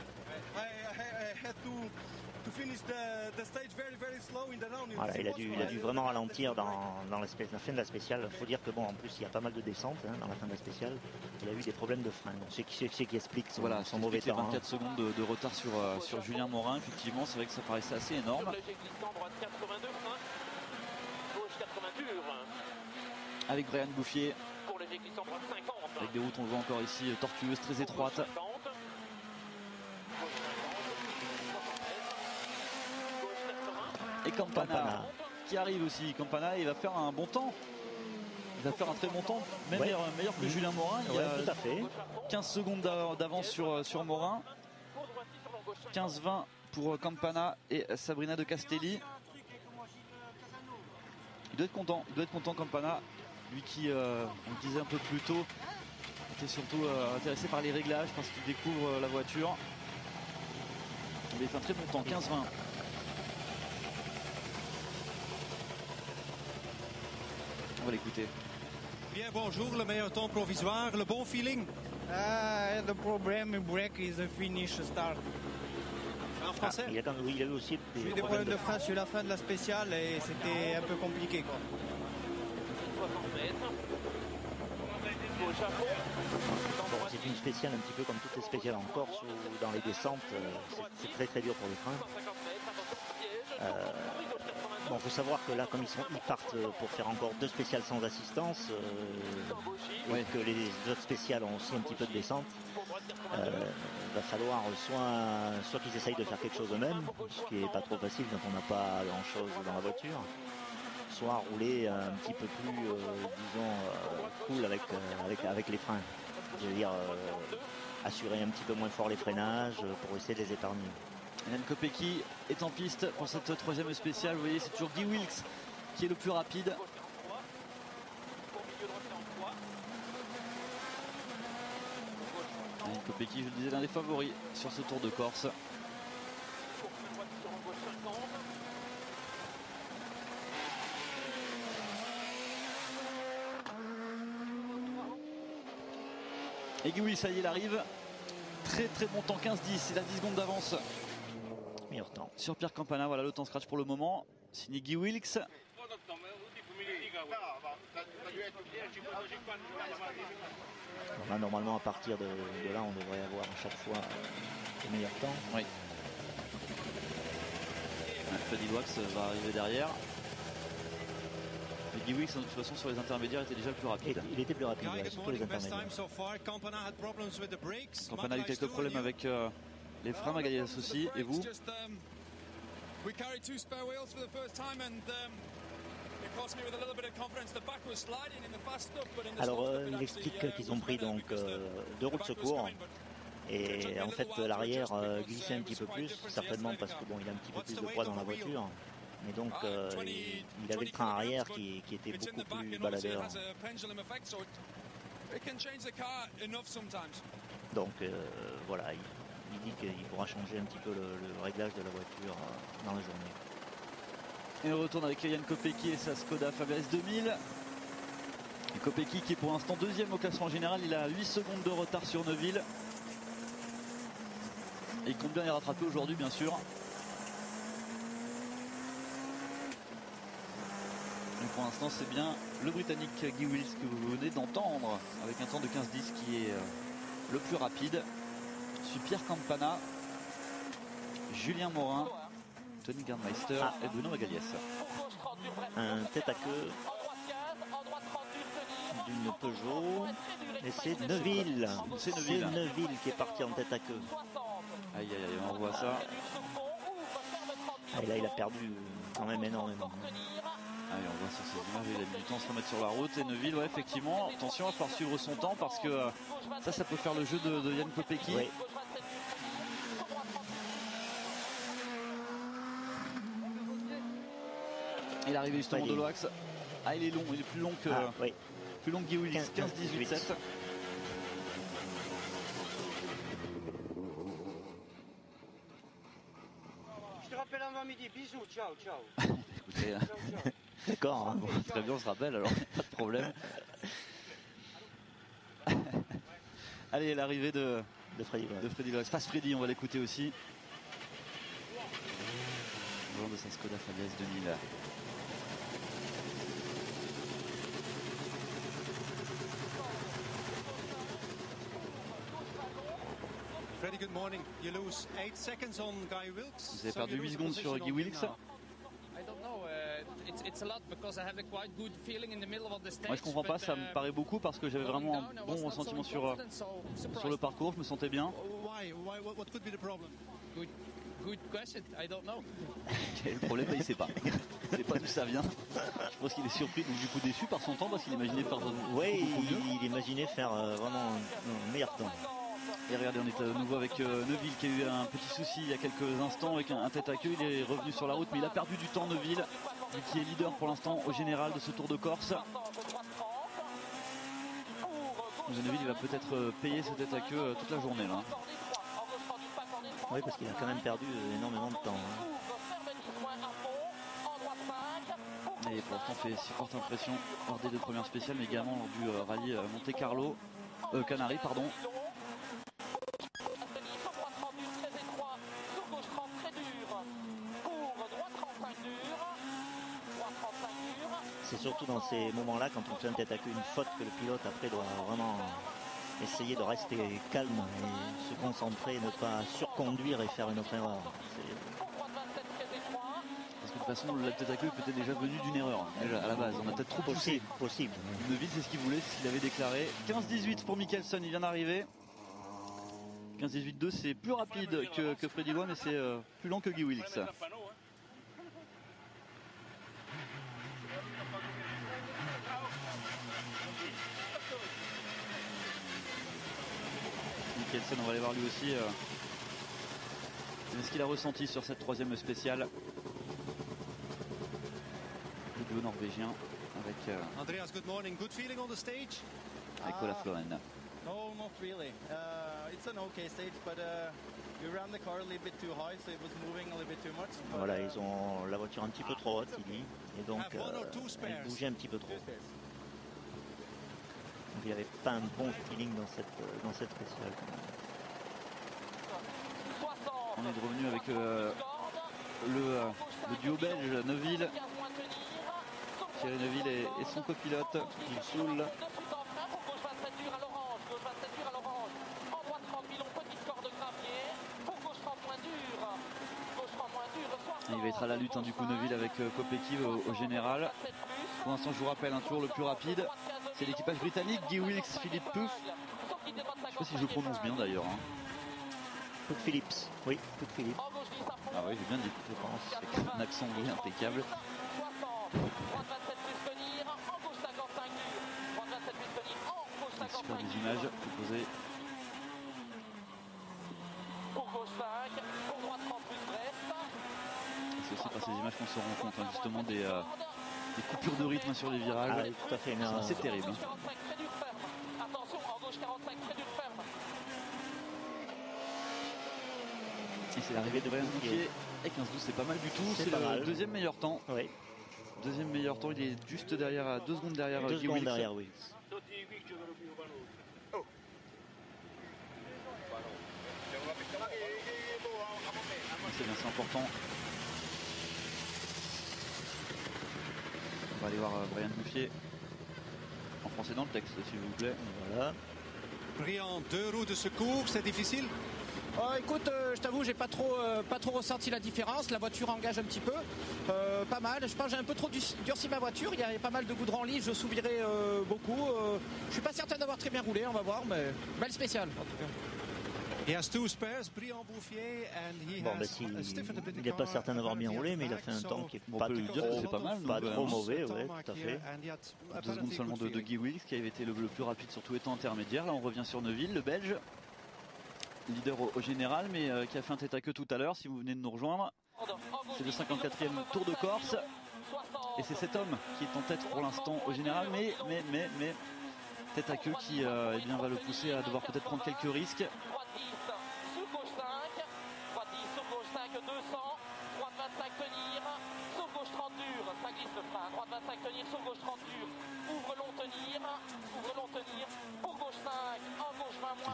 I had to finish the stage very slow in the round. Voilà, il a dû vraiment ralentir dans la fin de la spéciale. Il faut dire que bon, en plus il y a pas mal de descentes dans la fin de la spéciale. Il a eu des problèmes de frein. Donc c'est ce qui explique son mauvais temps. 24 secondes de retard sur Julien Morin. Effectivement, c'est vrai que ça paraissait assez énorme. Sur léger glissant, droite 82, frein. Gauche 80 dur. Avec Brian Bouffier. Pour léger glissant, droite 50. Avec des routes, on le voit encore ici, tortueuses, très étroites. Et Campana qui arrive aussi. Campana, il va faire un bon temps. Il va faire un très bon temps, même meilleur que Julien Morin. Il y a tout à fait. 15 secondes d'avance sur Morin. 15-20 pour Campana et Sabrina de Castelli. Il doit être content Campana. Lui qui, on le disait un peu plus tôt, était surtout intéressé par les réglages parce qu'il découvre la voiture. Il fait un très bon temps, 15-20. On va l'écouter. Bien, bonjour, le meilleur temps provisoire, le bon feeling. The problem break is the finish start. En français? Il a eu aussi J'ai eu des problèmes de frein sur la fin de la spéciale et c'était un peu compliqué, quoi. 60 mètres. Gauche à fond. Bon, c'est une spéciale un petit peu comme toutes les spéciales en Corse ou dans les descentes. C'est très très dur pour les freins. 150 mètres, attention, piège. Bon, faut savoir que là, comme ils partent pour faire encore 2 spéciales sans assistance, et que les autres spéciales ont aussi un petit peu de descente, va falloir soit qu'ils essayent de faire quelque chose eux-mêmes, ce qui n'est pas trop facile quand on n'a pas grand-chose dans la voiture, soit rouler un petit peu plus, disons, cool avec les freins. Je veux dire, assurer un petit peu moins fort les freinages pour essayer de les épargner. Yann Kopecky est en piste pour cette troisième spéciale. Vous voyez, c'est toujours Guy Wilkes qui est le plus rapide. Yann Kopecky, je le disais, l'un des favoris sur ce Tour de Corse. Et Guy Wilkes, ça y est, il arrive. Très très bon temps, 15-10, il a 10 secondes d'avance. Meilleur temps. Sur Pierre Campana, voilà le temps scratch pour le moment. Signé Guy Wilkes. Là, normalement, à partir de là, on devrait avoir à chaque fois le meilleur temps. Oui. Freddy Wax va arriver derrière. Mais Guy Wilkes, de toute façon, sur les intermédiaires, était déjà le plus rapide. Il était plus rapide, surtout les intermédiaires. Campana a eu quelques problèmes avec les freins, Magalhães aussi. Et vous? Alors, il explique qu'ils ont pris donc 2 roues de secours. Et en fait, l'arrière glissait un petit peu plus, certainement parce que bon, il a un petit peu plus de poids dans la voiture. Mais donc, il avait le train arrière qui était beaucoup plus baladeur. Donc, voilà, il dit qu'il pourra changer un petit peu le réglage de la voiture dans la journée. Et on retourne avec Yann Kopecky et sa Skoda Fabia S2000. Et Kopecky qui est pour l'instant deuxième au classement général, il a 8 secondes de retard sur Neuville. Et il compte bien les rattraper aujourd'hui, bien sûr. Et pour l'instant, c'est bien le Britannique Guy Wilkes que vous venez d'entendre, avec un temps de 15-10 qui est le plus rapide. Suit Pierre Campana, Julien Morin, Tony Gernmeister et Bruno Magalhães. Un tête à queue d'une Peugeot, et c'est Neuville. C'est Neuville qui est parti en tête à queue. Aïe aïe aïe, on voit ça. Et là il a perdu quand même énormément. Allez, on voit sur ces images, il a mis du temps à se remettre sur la route. Et Neuville, ouais, effectivement, attention, il va falloir suivre son temps parce que ça peut faire le jeu de Jan Kopecky. Oui. Et l'arrivée justement de Loax. Ah, il est long, il est plus long que plus long que Guy Willis, 15-18-7. Je te rappelle avant midi, bisous, ciao, ciao. Écoutez, d'accord, hein. Bon, très bien, on se rappelle, alors pas de problème. Allez, l'arrivée de Freddy Loax. Face Freddy, on va l'écouter aussi. Volant de sa Skoda Fabia S2000. Freddy, good morning. You lose 8 seconds on Guy Wilkes. Vous avez perdu 8 secondes sur Guy Wilkes. Moi je comprends pas, ça me paraît beaucoup parce que j'avais vraiment un bon ressentiment sur le parcours, je me sentais bien. What could be the problem? Good question, I don't know. Le problème, il sait pas. Il sait pas d'où ça vient. Je pense qu'il est surpris, donc du coup déçu par son temps parce qu'il imaginait faire il imaginait faire vraiment un meilleur temps. Et regardez, on est à nouveau avec Neuville qui a eu un petit souci il y a quelques instants avec un tête à queue. Il est revenu sur la route, mais il a perdu du temps, Neuville, lui qui est leader pour l'instant au général de ce Tour de Corse. Neuville, il va peut-être payer ce tête à queue toute la journée là. Oui, parce qu'il a quand même perdu énormément de temps. Et pour l'instant, fait si forte impression lors des deux premières spéciales, mais également lors du rallye Monte Carlo, Canaries, pardon. C'est surtout dans ces moments-là, quand on fait un tête à queue, une faute, que le pilote après doit vraiment essayer de rester calme et se concentrer, ne pas surconduire et faire une autre erreur. Parce que de toute façon, la tête à queue est peut-être déjà venue d'une erreur, déjà à la base. On a peut-être trop poussé. Possible. Neuville, c'est ce qu'il voulait, c'est ce qu'il avait déclaré. 15-18 pour Mikkelsen, il vient d'arriver. 15-18-2, c'est plus rapide que Freddy Loax, mais c'est plus lent que Guy Wilkes. Mikkelsen, on va aller voir lui aussi ce qu'il a ressenti sur cette troisième spéciale. Le duo norvégien avec Andreas, good morning. Good feeling on the stage? Nicolas Floren. No, not really. It's an okay stage, but we ran the car a little bit too high, so it was moving a little bit too much. But, voilà, ils ont la voiture un petit peu trop haute, il dit, et donc elle bougeait un petit peu trop. Donc il n'y avait pas un bon feeling dans cette spéciale. On est revenu avec le duo belge Neuville. Thierry Neuville et son copilote Gilles Soul. Il va être à la lutte du coup Neuville avec Kopecky au général. Pour l'instant je vous rappelle un tour le plus rapide. C'est l'équipage britannique, Guy Wilkes, Philippe Puff. Je ne sais pas si je le prononce bien d'ailleurs. Puff Phillips, oui, Puff Phillips. Ah oui, j'ai bien dit, je pense. C'est un accent anglais impeccable. Super des images proposées. C'est aussi par ces images qu'on se rend compte justement des coupures de rythme sur les virages. Ah, oui, tout à fait. C'est terrible. Et c'est l'arrivée de Brian Bouquier avec 15-12, c'est pas mal du tout. C'est le deuxième meilleur temps. Oui. Deuxième meilleur temps, il est juste derrière, 2 secondes derrière Guy Wilkes. C'est bien, c'est important. On va aller voir Brian Bouffier en français dans le texte, s'il vous plaît. Voilà. Brian, 2 roues de secours, c'est difficile? Écoute, je t'avoue, j'ai pas trop ressenti la différence. La voiture engage un petit peu, pas mal. Je pense que j'ai un peu trop durci ma voiture. Il y a pas mal de goudron lisse, je s'oublierai beaucoup. Je suis pas certain d'avoir très bien roulé, on va voir, mais belle spéciale en tout cas. Bon, bah, il n'est pas certain d'avoir bien roulé, mais il a fait un temps qui est pas, c'est pas mal, pas trop mauvais, ouais, tout à fait. 2 secondes seulement de Guy Wilkes qui avait été le plus rapide sur tous les temps intermédiaires. Là on revient sur Neuville, le Belge, leader au général, mais qui a fait un tête à queue tout à l'heure si vous venez de nous rejoindre. C'est le 54e Tour de Corse et c'est cet homme qui est en tête pour l'instant au général, mais tête à queue qui eh bien, va le pousser à devoir peut-être prendre quelques risques.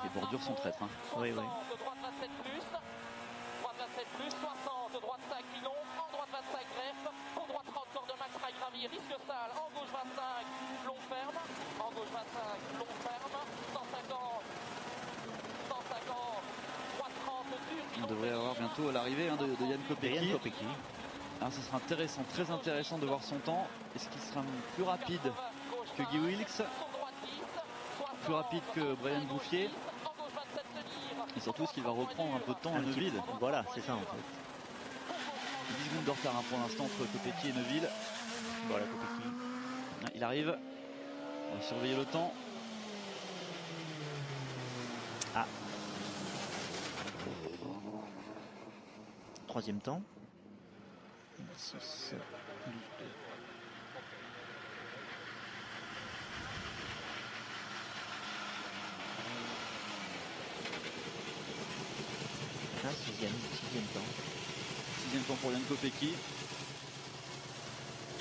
Les bordures sont traîtres. Hein. Oui, oui. Droite 5 Milon, en droite 25 Greff, pour droite 30 corps de Max Ragravi, risque sale, en gauche 25, long ferme, en gauche 25, long ferme, 150, droite 30, dur. On devrait avoir bientôt l'arrivée de Jan Kopecky. Alors ce sera intéressant, très intéressant de voir son temps. Est-ce qu'il sera plus rapide que Guy Wilkes, plus rapide que Brian Bouffier? Et surtout, est-ce qu'il va reprendre un peu de temps à Neuville? Voilà, c'est ça en fait. 10 secondes de retard hein, pour l'instant entre Kopecky et Neuville. Voilà, Kopecky. Il arrive. On va surveiller le temps. Ah. Troisième temps. 6, 12, 2. Sixième temps. Sixième temps pour Jan Kopecky.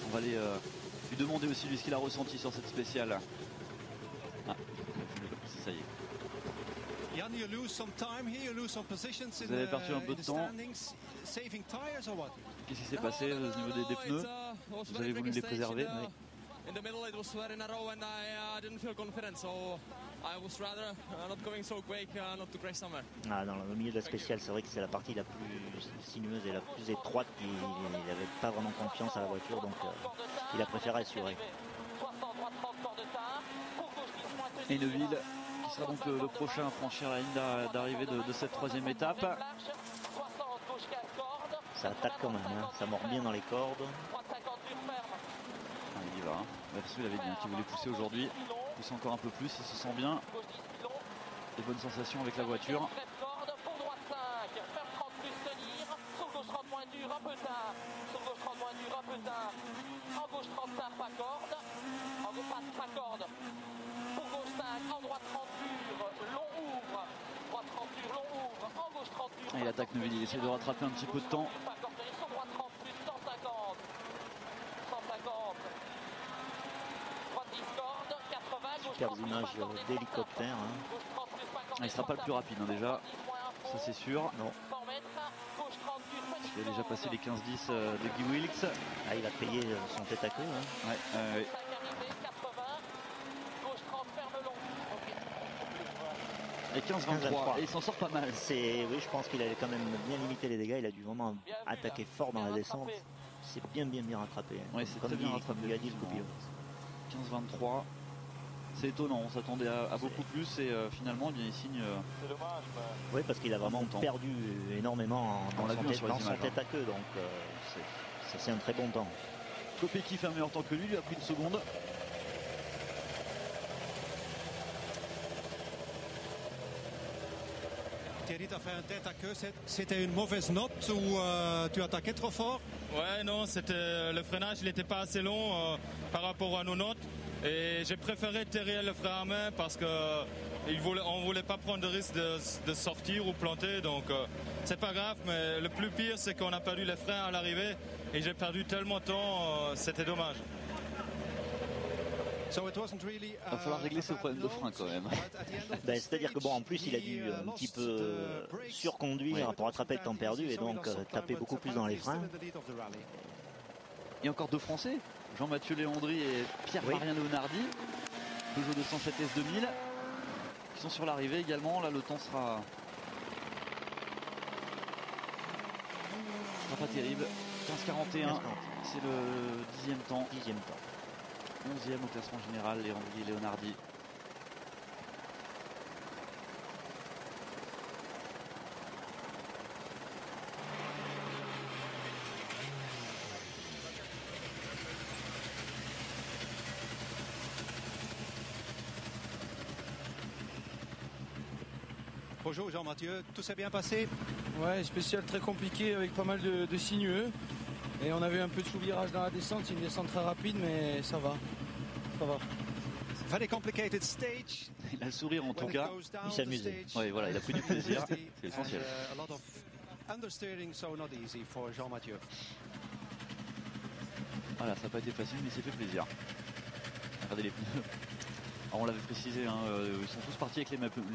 On va aller lui demander aussi lui ce qu'il a ressenti sur cette spéciale. Ah, ça y est. Vous avez perdu un peu de temps. Qu'est-ce qui s'est passé au niveau des pneus? Vous avez voulu les préserver? Oui. In the middle it was very narrow and I didn't feel confident, so I was rather not going so quick, not to crash somewhere. Ah, dans le milieu de la spéciale, c'est vrai que c'est la partie la plus sinueuse et la plus étroite. Il n'avait pas vraiment confiance à la voiture, donc il a préféré assurer. Et Neuville qui sera donc le prochain à franchir la ligne d'arrivée de cette troisième étape. Ça attaque quand même, hein. Ça mord bien dans les cordes. Il y va, parce qu'il avait dit qu'il voulait pousser aujourd'hui, pousser encore un peu plus, il se sent bien. Des bonnes sensations avec la voiture. Et il attaque Neuville, il essaie de rattraper un petit peu de temps. Superbes images d'hélicoptère. Hein. Il ne sera pas le plus rapide hein, déjà, ça c'est sûr. Non. Il a déjà passé les 15-10 de Guy Wilkes. Ah, il a payé son tête à queue. Hein. Ouais, Et 15-23, et il s'en sort pas mal. Oui, je pense qu'il avait quand même bien limité les dégâts. Il a dû vraiment attaquer fort dans la descente. C'est bien rattrapé. Hein. Ouais, c'est très bien rattrapé. Il a dit le copilote. 15-23. C'est étonnant, on s'attendait à beaucoup plus et finalement il signe. Oui, parce qu'il a vraiment perdu énormément dans son tête à queue, donc c'est un très bon temps. Kopecky fait un meilleur temps que lui a pris une seconde. Thierry, tu as fait un tête à queue, c'était une mauvaise note ou tu attaquais trop fort? Ouais, non, le freinage n'était pas assez long par rapport à nos notes. Et j'ai préféré tirer le frein à main parce qu'on ne voulait pas prendre de risque de sortir ou planter. Donc c'est pas grave, mais le plus pire c'est qu'on a perdu les freins à l'arrivée et j'ai perdu tellement de temps, c'était dommage. Il va falloir régler ce problème de frein quand même. C'est-à-dire que en plus il a dû un petit peu surconduire pour rattraper le temps perdu et donc taper beaucoup plus dans les freins. Et encore deux Français, Jean-Mathieu Léandri et Pierre-Marien Leonardi, Peugeot 207 S2000, qui sont sur l'arrivée également. Là, le temps sera pas terrible. 15-41, c'est le 10e temps. 11e au classement général, Léandri et Leonardi. Bonjour Jean-Mathieu, tout s'est bien passé? Ouais, spécial très compliqué avec pas mal de sinueux. Et on avait un peu de sous-virage dans la descente, c'est une descente très rapide, mais ça va. Ça va. Very complicated stage. Il a le sourire en tout cas. Il s'amusait. Oui, voilà, il a pris du plaisir. C'est essentiel. A lot of understeering, so not easy for Jean-Mathieu. Voilà, ça n'a pas été facile, mais il s'est fait plaisir. Regardez les pneus. Alors, on l'avait précisé, hein, ils sont tous partis avec les mêmes pneus.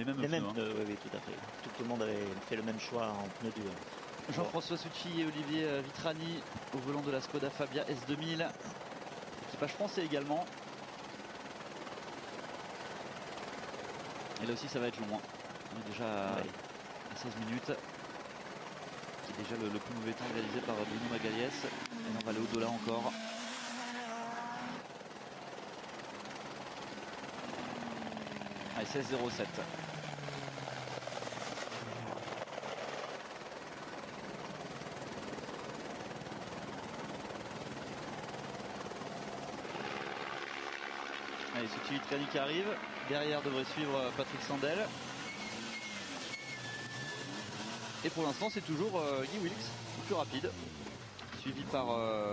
Oui, tout à fait. Tout le monde avait fait le même choix en pneus durs. Jean-François Succi et Olivier Vitrani au volant de la Skoda Fabia S2000. Équipage français également. Et là aussi ça va être long. On est déjà à 16 minutes. C'est déjà le plus mauvais temps réalisé par Bruno Magalhães. Et on va aller au-delà encore. Allez, 16,07. Allez, Succi Vitrani qui arrive. Derrière devrait suivre Patrick Sandel. Et pour l'instant c'est toujours Guy Wilkes, le plus rapide. Suivi par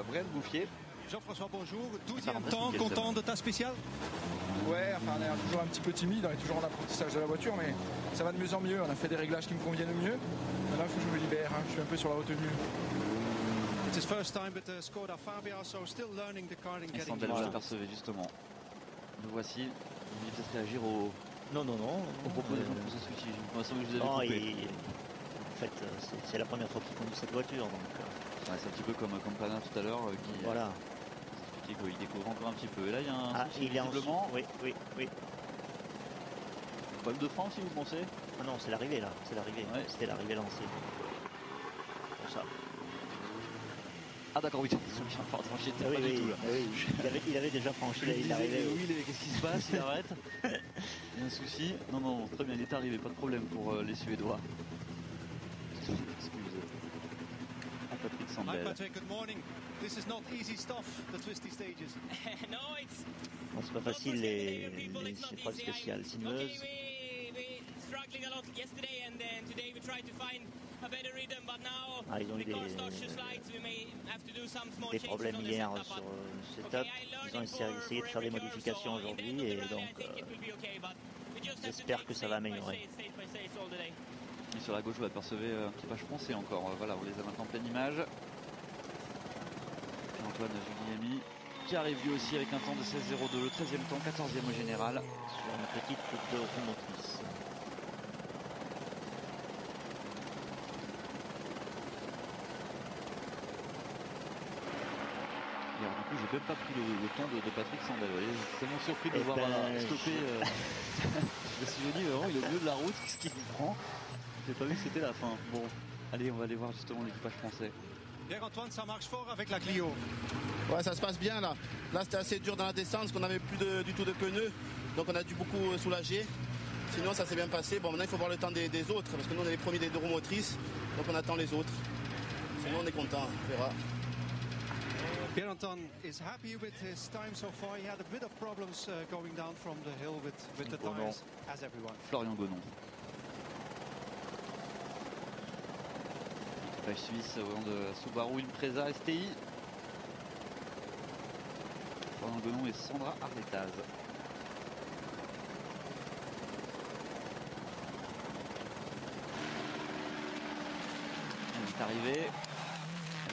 Brian Bouffier. Jean-François, bonjour. 12e temps, content de ta spéciale? Ouais, enfin on est toujours un petit peu timide, on est toujours en apprentissage de la voiture, mais ça va de mieux en mieux. On a fait des réglages qui me conviennent mieux. Maintenant il faut que je me libère, hein. Je suis un peu sur la retenue. It's his first time with the Skoda Fabia, so still learning the car and getting Sandel vous apercevez justement. Le voici. Vous voulez peut-être réagir au... Non. Au propos de Jean-François Succi. Il me semble que je vous avais coupé. En fait, c'est la première fois qu'il conduit cette voiture. Donc, c'est un petit peu comme Pana tout à l'heure qui voilà. Expliquait qu'il découvre encore un petit peu. Et là, il y a un souci, il est visiblement. Oui. Problème de frein aussi, vous pensez? Ah non, c'est l'arrivée là. C'est l'arrivée. Ouais. C'était l'arrivée lancée. Pour ça. Ah d'accord, oui, pardon, j'étais pas du tout là. Oui. Il avait déjà franchi la ligne d'arrivée. Oui, qu'est-ce qui se passe? Il arrête. Il y a un souci. Non, très bien, il est arrivé, pas de problème pour les Suédois. Excuse. Patrick Sandel. Hi Patrick, good morning. This is not easy stuff, the twisty stages. Bon, c'est pas facile les épreuves spéciales sinueuses. Ils ont eu des problèmes hier sur ce setup. Ils ont essayé de faire des modifications aujourd'hui et donc j'espère que ça va améliorer. Et sur la gauche, vous apercevez un équipage français encore. Voilà, on les a maintenant en pleine image. Antoine Giuliani qui arrive lui aussi avec un temps de 16,02, le 13e temps, 14e au général. Sur une petite route de roue motrice. Et alors, du coup, j'ai même pas pris le temps de Patrick Sandel. Vous voyez, je suis tellement surpris de le voir stopper. Je me suis dit, vraiment, il est au milieu de la route, qu'est-ce qu'il prend? J'ai pas vu que c'était la fin. Bon, allez, on va aller voir justement l'équipage français. Pierre-Antoine, ça marche fort avec la Clio. Ouais, ça se passe bien là. Là, c'était assez dur dans la descente parce qu'on n'avait plus du tout de pneus. Donc on a dû beaucoup soulager. Sinon, ça s'est bien passé. Bon, maintenant, il faut voir le temps des autres parce que nous, on est les premiers des deux roues motrices. Donc on attend les autres. Sinon, on est content. On verra. Pierre-Antoine is happy with his time so far. He had a bit of problems going down from the hill with the tires, as everyone. Florian Gonon. Équipage suisse au nom de Subaru Impreza STI. Florian Gonon et Sandra Arletaz. Elle est arrivée.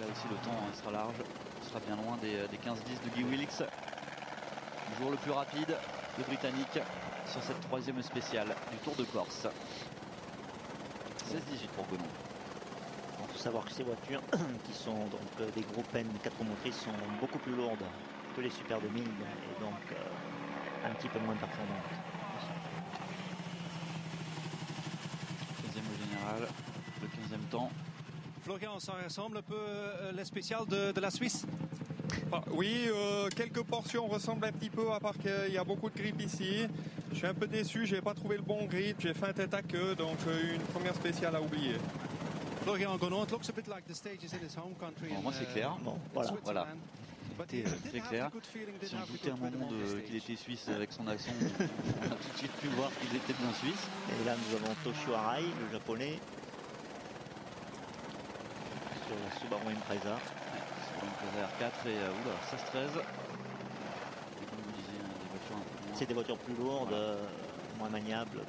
Là aussi le temps sera large. Il sera bien loin des 15-10 de Guy Wilkes. Toujours le plus rapide, le Britannique, sur cette troisième spéciale du Tour de Corse. 16-18 pour Gonon. Il faut savoir que ces voitures, qui sont donc des gros Pen 4 roues motrices, sont beaucoup plus lourdes que les Super 2000 et donc un petit peu moins performantes. 15e au général, le 15e temps. Florian, ça ressemble un peu les spéciales de la Suisse? Oui, quelques portions ressemblent un petit peu, à part qu'il y a beaucoup de grip ici. Je suis un peu déçu, j'ai pas trouvé le bon grip, j'ai fait un tête à queue, donc une première spéciale à oublier. Florian Gonon, it looks a bit like the stages in his home country. Bon, moi c'est clair. Bon, voilà. était très clair. Si on doutait un moment qu'il était suisse avec son accent, on a tout de suite pu voir qu'il était bien suisse. Et là nous avons Toshio Arai, le japonais, sur la Subaru Impreza. R4 et oula, 16-13. Et comme vous disiez, des voitures un peu moins. C'est des voitures plus lourdes, moins maniables.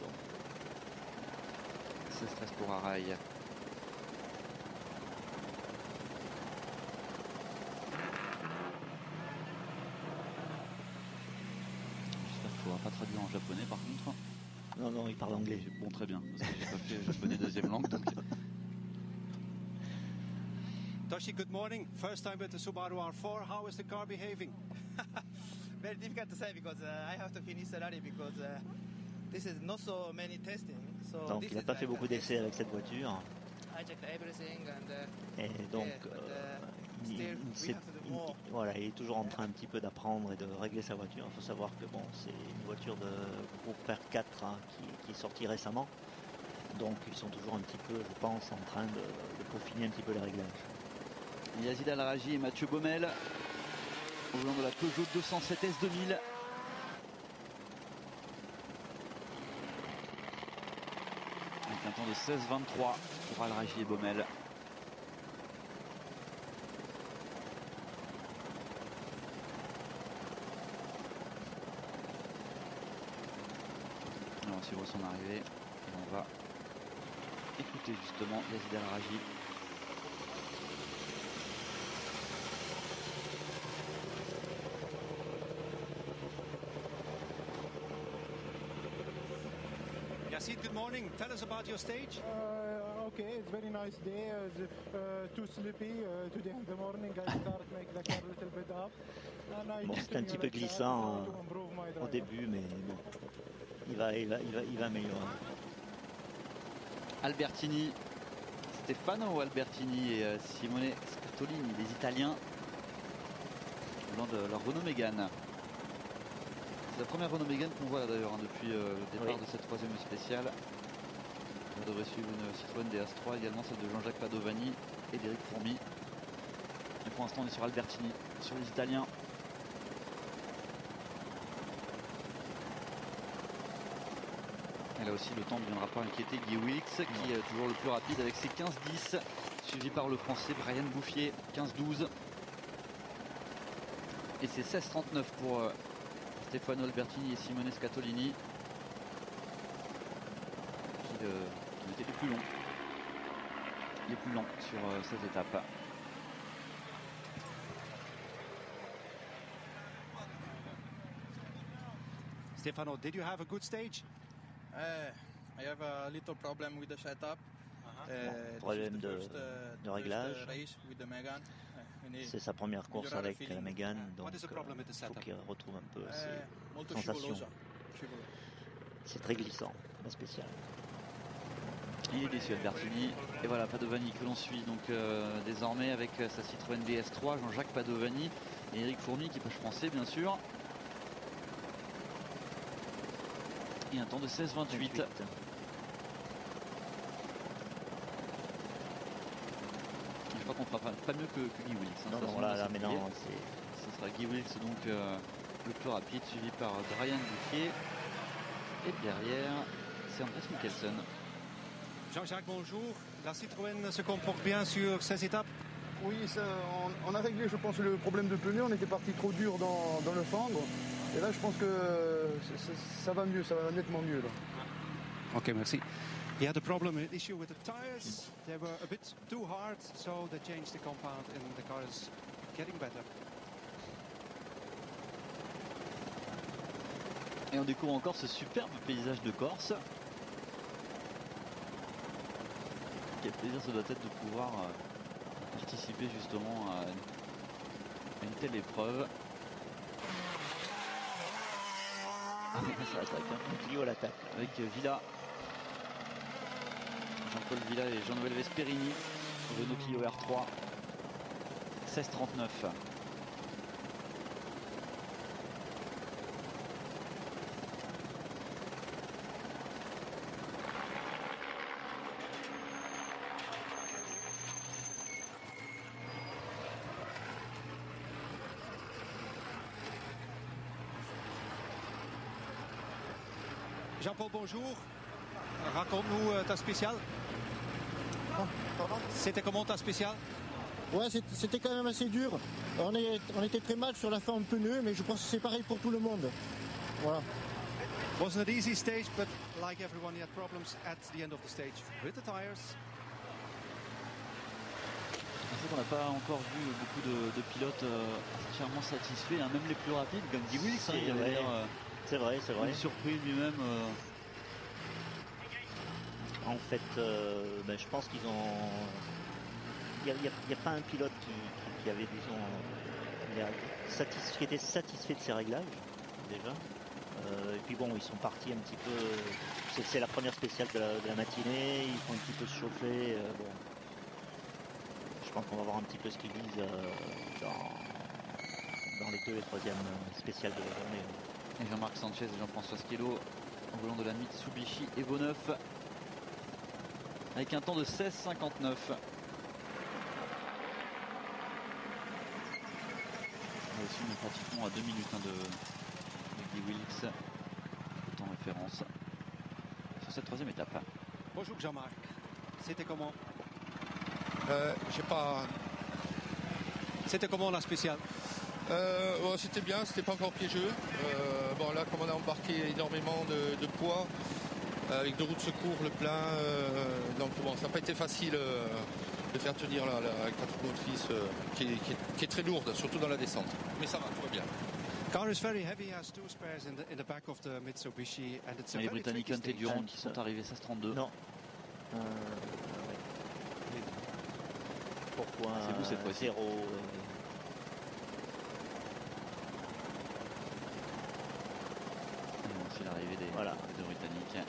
16-13 pour Arai. Pas traduit en japonais par contre. Non, il parle anglais. Bon, très bien, parce que j'ai pas fait japonais deuxième langue. Donc... Toshi, good morning. First time with the Subaru R4. How is the car behaving? Very difficult to say because I have to finish the rally because this is not so many testing. So donc il n'a pas fait beaucoup d'essais avec cette voiture. I checked everything and et donc il est toujours en train un petit peu d'apprendre et de régler sa voiture. Il faut savoir que bon, c'est une voiture de groupe R4 qui est sortie récemment. Donc ils sont toujours un petit peu, je pense, en train de peaufiner un petit peu les réglages. Yazid Al-Raji et Mathieu Baumel au volant de la Peugeot 207 S2000. Avec un temps de 16-23 pour Al-Raji et Baumel. On va suivre son arrivée et on va écouter justement Yazid Al-Raji. Yazid, good morning. Tell us about your stage. Okay, it's very nice day. Too sleepy today in the morning. I start make the car a little bit up. Bon, c'est un petit peu glissant au début, mais bon, il va améliorer. Albertini, Stefano Albertini et Simone Scatolini, les Italiens, au de leur Renault Mégane. C'est la première Renault Mégane qu'on voit là d'ailleurs depuis le départ de cette troisième spéciale. On devrait suivre une Citroën DS3 également, celle de Jean-Jacques Padovani et d'Éric Fourmy. Mais pour l'instant on est sur Albertini, sur les Italiens. Et là aussi le temps ne viendra pas inquiéter Guy Wilkes qui est toujours le plus rapide avec ses 15-10, suivi par le français Brian Bouffier 15-12. Et c'est 16-39 pour Stefano Albertini et Simone Scatolini qui étaient les plus longs sur cette étape. Stefano, did you have a good stage? I have a little problem with the setup. Problème de réglage. C'est sa première course avec la Mégane, donc il faut qu'il retrouve un peu ses sensations. C'est très glissant, la spéciale. Il est déçu Albertini. Et voilà Padovani que l'on suit donc désormais avec sa Citroën DS3, Jean-Jacques Padovani et Éric Fourmy, équipage français bien sûr. Et un temps de 16-28. Je crois qu'on fera pas mieux que Guy Wilkes. Non, là maintenant ce sera Guy Wilkes donc le plus rapide, suivi par Brian Bouffier. Et derrière c'est Andrés Mikkelsen. Jean-Jacques, bonjour. La Citroën se comporte bien sur ces étapes? Oui, on a réglé, je pense, le problème de pneus. On était parti trop dur dans le fango. Et là, je pense que ça va mieux, ça va nettement mieux. Là. Ok, merci. You had a problem, an issue with the tires. They were a bit too hard, so they changed the compound and the car is getting better. Et on découvre encore ce superbe paysage de Corse. Quel plaisir ça doit être de pouvoir participer justement à une telle épreuve. Ça attaque, hein. Clio à l'attaque. Avec Villa. Jean-Paul Villa et Jean-Noël Vesperini. Renault Clio R3. 16-39. Jean-Paul, bonjour. Raconte-nous ta spéciale. C'était comment ta spéciale? Ouais, c'était quand même assez dur. On était très mal sur la fin en pneu, mais je pense que c'est pareil pour tout le monde. Voilà. Wasn't an easy stage, but like everyone, he had problems at the end of the stage with the tires. On n'a pas encore vu beaucoup de pilotes entièrement satisfaits, hein, même les plus rapides, comme Guy Wilkes. C'est vrai. Surpris lui-même. En fait, je pense qu'ils ont. Il n'y a pas un pilote qui avait, disons, qui était satisfait de ses réglages, déjà. Et puis bon, ils sont partis un petit peu. C'est la première spéciale de la matinée, ils font un petit peu se chauffer. Bon. Je pense qu'on va voir un petit peu ce qu'ils disent dans les 2 et 3e spéciales de la journée. Et Jean-Marc Sanchez et Jean-François Schiello au volant de la Mitsubishi Evo 9 avec un temps de 16,59. Aussi, on est pratiquement à 2 minutes de Guy Wilkes, temps référence sur cette 3e étape. Bonjour Jean-Marc, c'était comment? C'était comment la spéciale? C'était bien, c'était pas encore piégeux. Bon là, comme on a embarqué énormément de poids avec 2 roues de secours, le plein, donc bon, ça n'a pas été facile de faire tenir la 4 motrices qui est très lourde, surtout dans la descente. Mais ça va, tout va bien. Car is very heavy, has 2 spares in the back of the Mitsubishi, and it's a les very Britanniques Hunt et Durand qui sont arrivés 16-32. Non. Pourquoi c'est vous cette fois-ci? 0 c'est l'arrivée des Britanniques.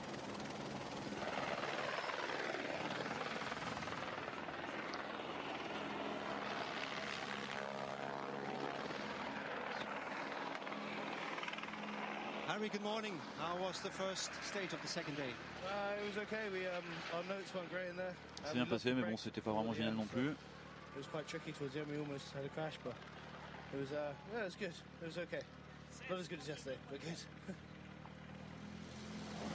Harry, good morning. How was the first stage of the second day? It was okay. Our notes weren't great in there. C'est bien passé, mais bon, c'était pas vraiment génial non plus. It was quite tricky towards the end. We almost had a crash, but it was it was good. It was okay. Not as good as yesterday, but good.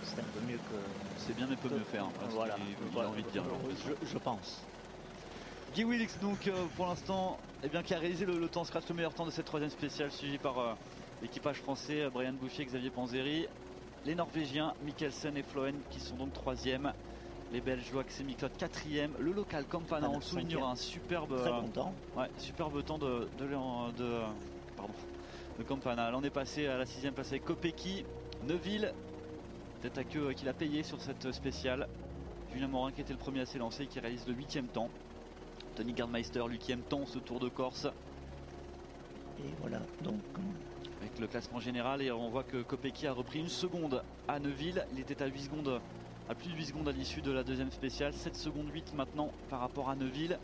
C'est un peu mieux que. C'est bien, mais peut mieux faire. Voilà. Il a envie de dire. Je pense. Guy Wilkes, donc pour l'instant, qui a réalisé le temps scratch, le meilleur temps de cette 3e spéciale, suivi par l'équipage français, Brian Boucher, Xavier Panzeri, les Norvégiens, Mikkelsen et Floen qui sont donc 3e, les Belges Joachim Semiclot 4e, le local Campana, on le soulignera, un superbe temps. Ouais, superbe temps de Campana. Là on est passé à la 6e place avec Kopecky, Neuville, tête à queue qu'il a payé sur cette spéciale. Julien Morin qui était le premier à s'élancer, qui réalise le 8e temps. Tony Gardmeister, lui qui aime tant ce Tour de Corse. Et voilà, donc. Avec le classement général, et on voit que Kopecky a repris 1 seconde à Neuville. Il était à 8 secondes, à plus de 8 secondes à l'issue de la 2e spéciale. 7 secondes 8 maintenant par rapport à Neuville.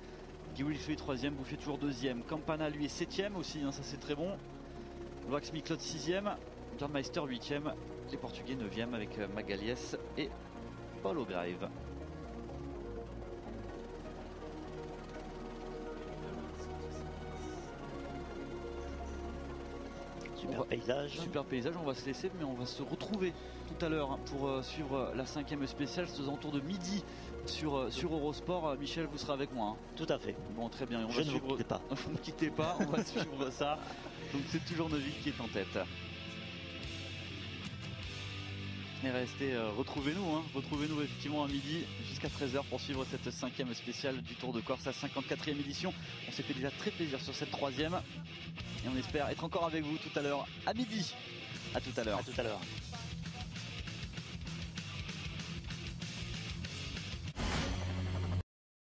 Guy Wilkes est 3e, Boucher toujours 2e. Campana lui est 7e aussi, ça c'est très bon. Joachim Semiclot 6e, Gardmeister 8e. Les Portugais 9e avec Magalhães et Paul O'Grave. Super paysage, on va se laisser, mais on va se retrouver tout à l'heure pour suivre la 5e spéciale, aux alentours de midi sur Eurosport. Michel, vous serez avec moi. Tout à fait. Bon, très bien. Je ne vous quitte pas. Vous ne quittez pas, on va suivre ça. Donc c'est toujours Neuville qui est en tête. Et restez, retrouvez-nous effectivement à midi jusqu'à 13h pour suivre cette 5e spéciale du Tour de Corse, la 54e édition. On s'est fait déjà très plaisir sur cette 3e et on espère être encore avec vous tout à l'heure à midi. À tout à l'heure. À tout à l'heure.